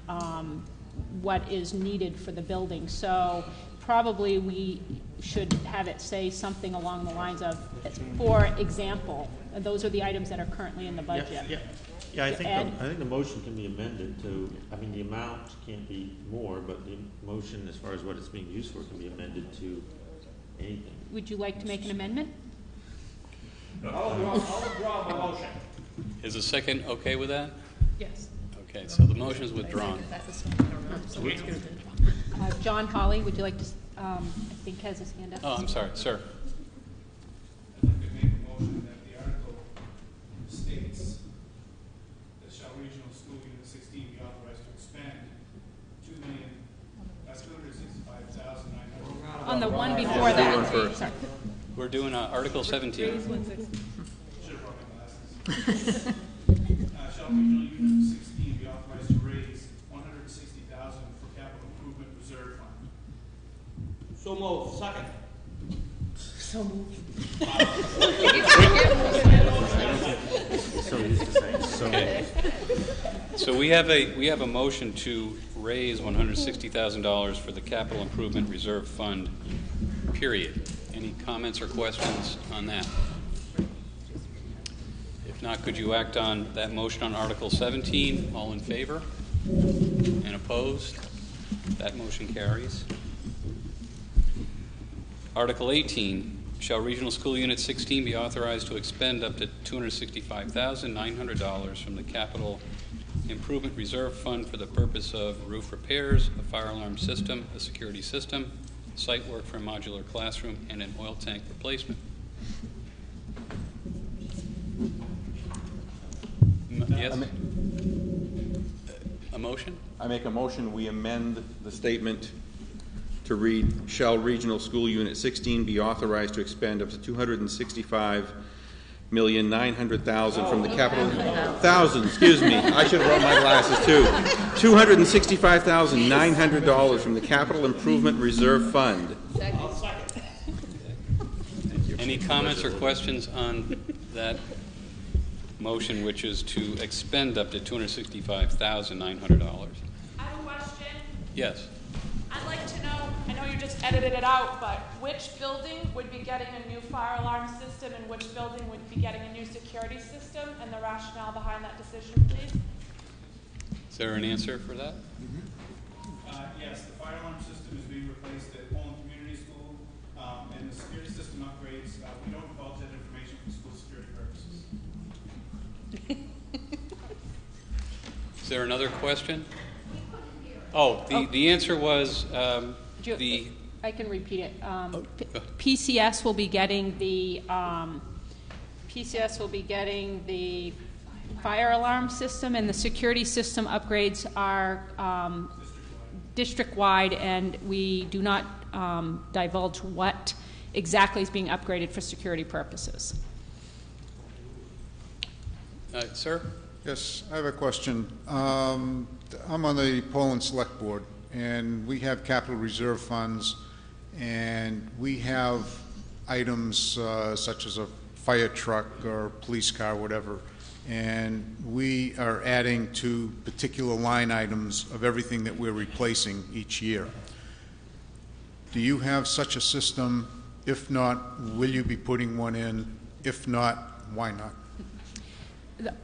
what is needed for the building. So probably we should have it say something along the lines of, for example, and those are the items that are currently in the budget. Yeah, I Ed? think the motion can be amended to, I mean, the amount can't be more, but the motion, as far as what it's being used for, can be amended to anything. Would you like to make an amendment? I'll withdraw my motion. Is the second okay with that? Yes. Okay, so the motion is withdrawn. John Hawley, would you like to, I think has his hand up. Oh, I'm sorry, sir. I'd like to make a motion that the article states that shall Regional School Unit 16 be authorized to expend $2,265,900. On the one before that. Sorry. We're doing Article 17. Should have brought my glasses. Shall Regional Unit 16 be authorized to raise $160,000 for Capital Improvement Reserve Fund? So moved. Second. So moved. So used to saying so. Okay. So we have a motion to raise $160,000 for the Capital Improvement Reserve Fund, period. Any comments or questions on that? If not, could you act on that motion on Article 17? All in favor? And opposed? That motion carries. Article 18, shall Regional School Unit 16 be authorized to expend up to $265,900 from the Capital Improvement Reserve Fund for the purpose of roof repairs, a fire alarm system, a security system, site work for a modular classroom, and an oil tank replacement. Yes? A motion? I make a motion, we amend the statement to read, shall Regional School Unit 16 be authorized to expend up to $265,900,000 from the capital, excuse me, I should have brought my glasses too. $265,900 from the Capital Improvement Reserve Fund. Any comments or questions on that motion, which is to expend up to $265,900? I have a question. Yes. I'd like to know, I know you just edited it out, but which building would be getting a new fire alarm system and which building would be getting a new security system, and the rationale behind that decision, please? Is there an answer for that? Yes, the fire alarm system is being replaced at Poland Community School, and the security system upgrades, we don't divulge that information for school security purposes. Is there another question? Oh, the answer was I can repeat it. PCS will be getting the fire alarm system, and the security system upgrades are district-wide, and we do not divulge what exactly is being upgraded for security purposes. Sir? Yes, I have a question. I'm on the Poland Select Board, and we have capital reserve funds, and we have items such as a fire truck or police car, whatever, and we are adding to particular line items of everything that we're replacing each year. Do you have such a system? If not, will you be putting one in? If not, why not?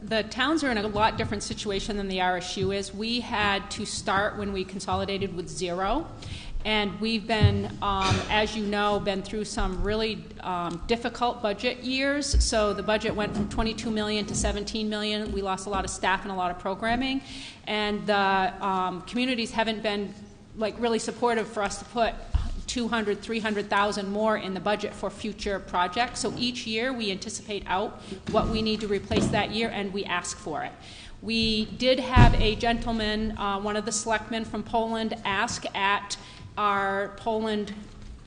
The towns are in a lot different situation than the RSU is. We had to start when we consolidated with zero, and we've been, as you know, been through some really difficult budget years. So the budget went from $22 million to $17 million. We lost a lot of staff and a lot of programming, and the communities haven't been really supportive for us to put $200,000, $300,000 more in the budget for future projects. So each year we anticipate out what we need to replace that year, and we ask for it. We did have a gentleman, one of the selectmen from Poland, ask at our Poland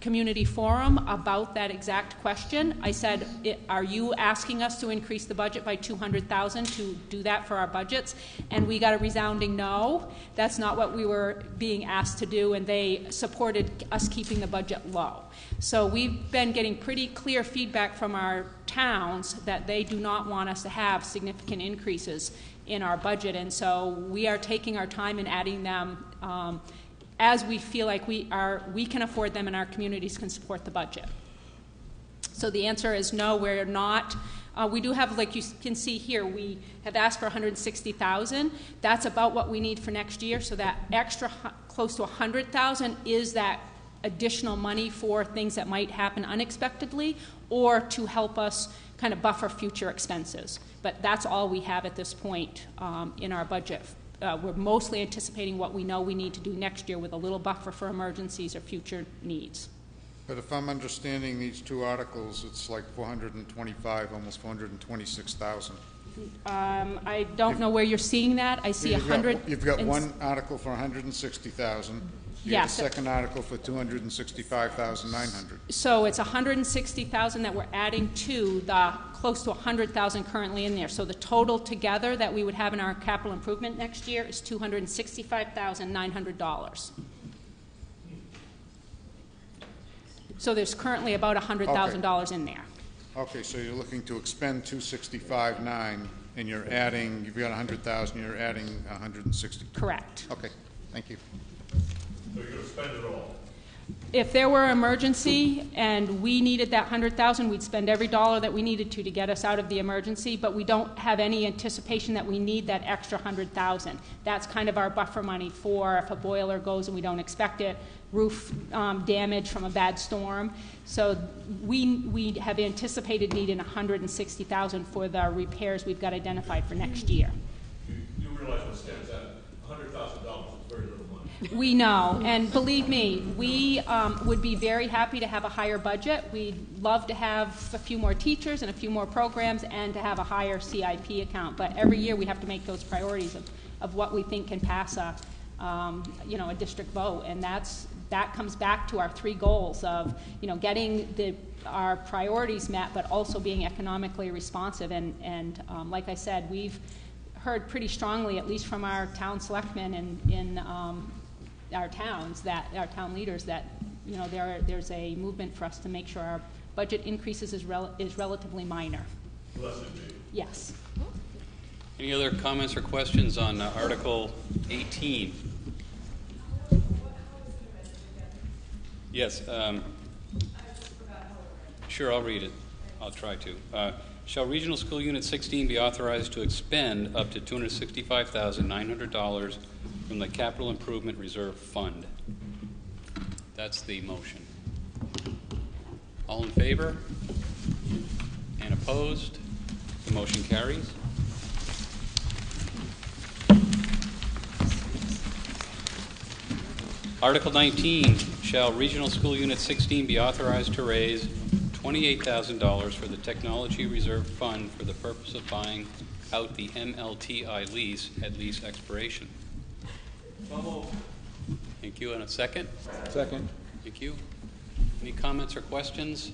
Community Forum about that exact question. I said, are you asking us to increase the budget by $200,000 to do that for our budgets? And we got a resounding no. That's not what we were being asked to do, and they supported us keeping the budget low. So we've been getting pretty clear feedback from our towns that they do not want us to have significant increases in our budget, and so we are taking our time and adding them as we feel like we can afford them and our communities can support the budget. So the answer is no, we're not. We do have, like you can see here, we have asked for $160,000. That's about what we need for next year. So that extra close to $100,000 is that additional money for things that might happen unexpectedly or to help us kind of buffer future expenses. But that's all we have at this point in our budget. We're mostly anticipating what we know we need to do next year with a little buffer for emergencies or future needs. But if I'm understanding these two articles, it's like 425, almost 426,000. I don't know where you're seeing that. I see 100. You've got one article for 160,000. You have a second article for 265,900. So it's 160,000 that we're adding to the close to 100,000 currently in there. So the total together that we would have in our capital improvement next year is $265,900. So there's currently about $100,000 in there. Okay, so you're looking to expend 265.9, and you're adding, you've got 100,000, you're adding 160. Correct. Okay, thank you. So you're going to spend it all? If there were an emergency and we needed that $100,000, we'd spend every dollar that we needed to get us out of the emergency, but we don't have any anticipation that we need that extra $100,000. That's kind of our buffer money for if a boiler goes and we don't expect it, roof damage from a bad storm. So we have anticipated needing $160,000 for the repairs we've got identified for next year. You realize what stands at $100,000 is very little money. We know, and believe me, we would be very happy to have a higher budget. We'd love to have a few more teachers and a few more programs and to have a higher CIP account. But every year we have to make those priorities of what we think can pass a district vote, and that comes back to our three goals of getting our priorities met, but also being economically responsive. And like I said, we've heard pretty strongly, at least from our town selectmen in our towns, that our town leaders, that there's a movement for us to make sure our budget increases is relatively minor. Blessed be. Yes. Any other comments or questions on Article 18? Yes. Sure, I'll read it. I'll try to. Shall Regional School Unit 16 be authorized to expend up to $265,900 from the Capital Improvement Reserve Fund? That's the motion. All in favor? And opposed? The motion carries. Article 19, shall Regional School Unit 16 be authorized to raise $28,000 for the Technology Reserve Fund for the purpose of buying out the MLTI lease at lease expiration? So moved. Thank you. And a second? Second. Thank you. Any comments or questions?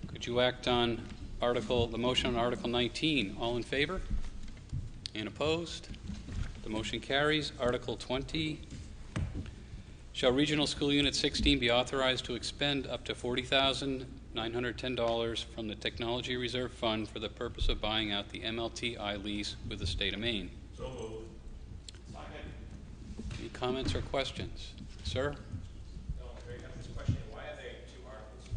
Could you act on the motion on Article 19? All in favor? And opposed? The motion carries. Article 20. Shall Regional School Unit 16 be authorized to expend up to $40,910 from the Technology Reserve Fund for the purpose of buying out the MLTI lease with the State of Maine? So moved. Second. Any comments or questions? Sir? No, I have this question. Why are they two articles?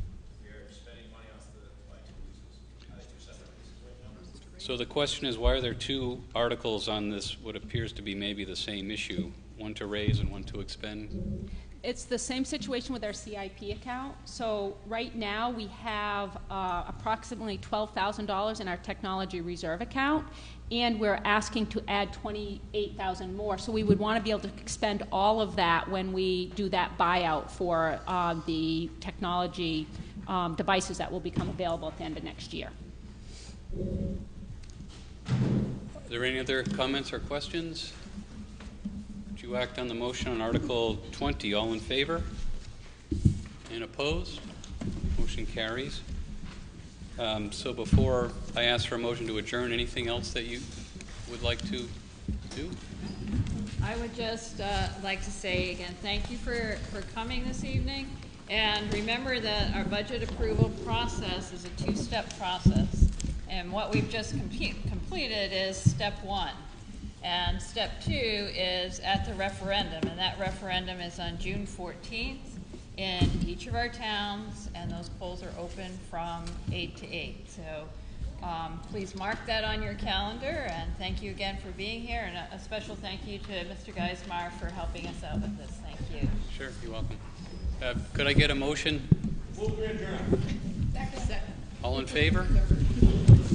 We are spending money off the two leases. Are they two separate leases right now? So the question is, why are there two articles on this, what appears to be maybe the same issue, one to raise and one to expend? It's the same situation with our CIP account. So right now we have approximately $12,000 in our technology reserve account, and we're asking to add $28,000 more. So we would want to be able to expend all of that when we do that buyout for the technology devices that will become available at the end of next year. Are there any other comments or questions? Would you act on the motion on Article 20? All in favor? And opposed? Motion carries. So before I ask for a motion to adjourn, anything else that you would like to do? I would just like to say again, thank you for coming this evening. And remember that our budget approval process is a two-step process. And what we've just completed is step one. And step two is at the referendum. And that referendum is on June 14th in each of our towns. And those polls are open from 8 to 8. So please mark that on your calendar. And thank you again for being here. And a special thank you to Mr. Geismar for helping us out with this. Thank you. Sure, you're welcome. Could I get a motion? Move to adjourn. Second. All in favor?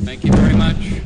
Thank you very much.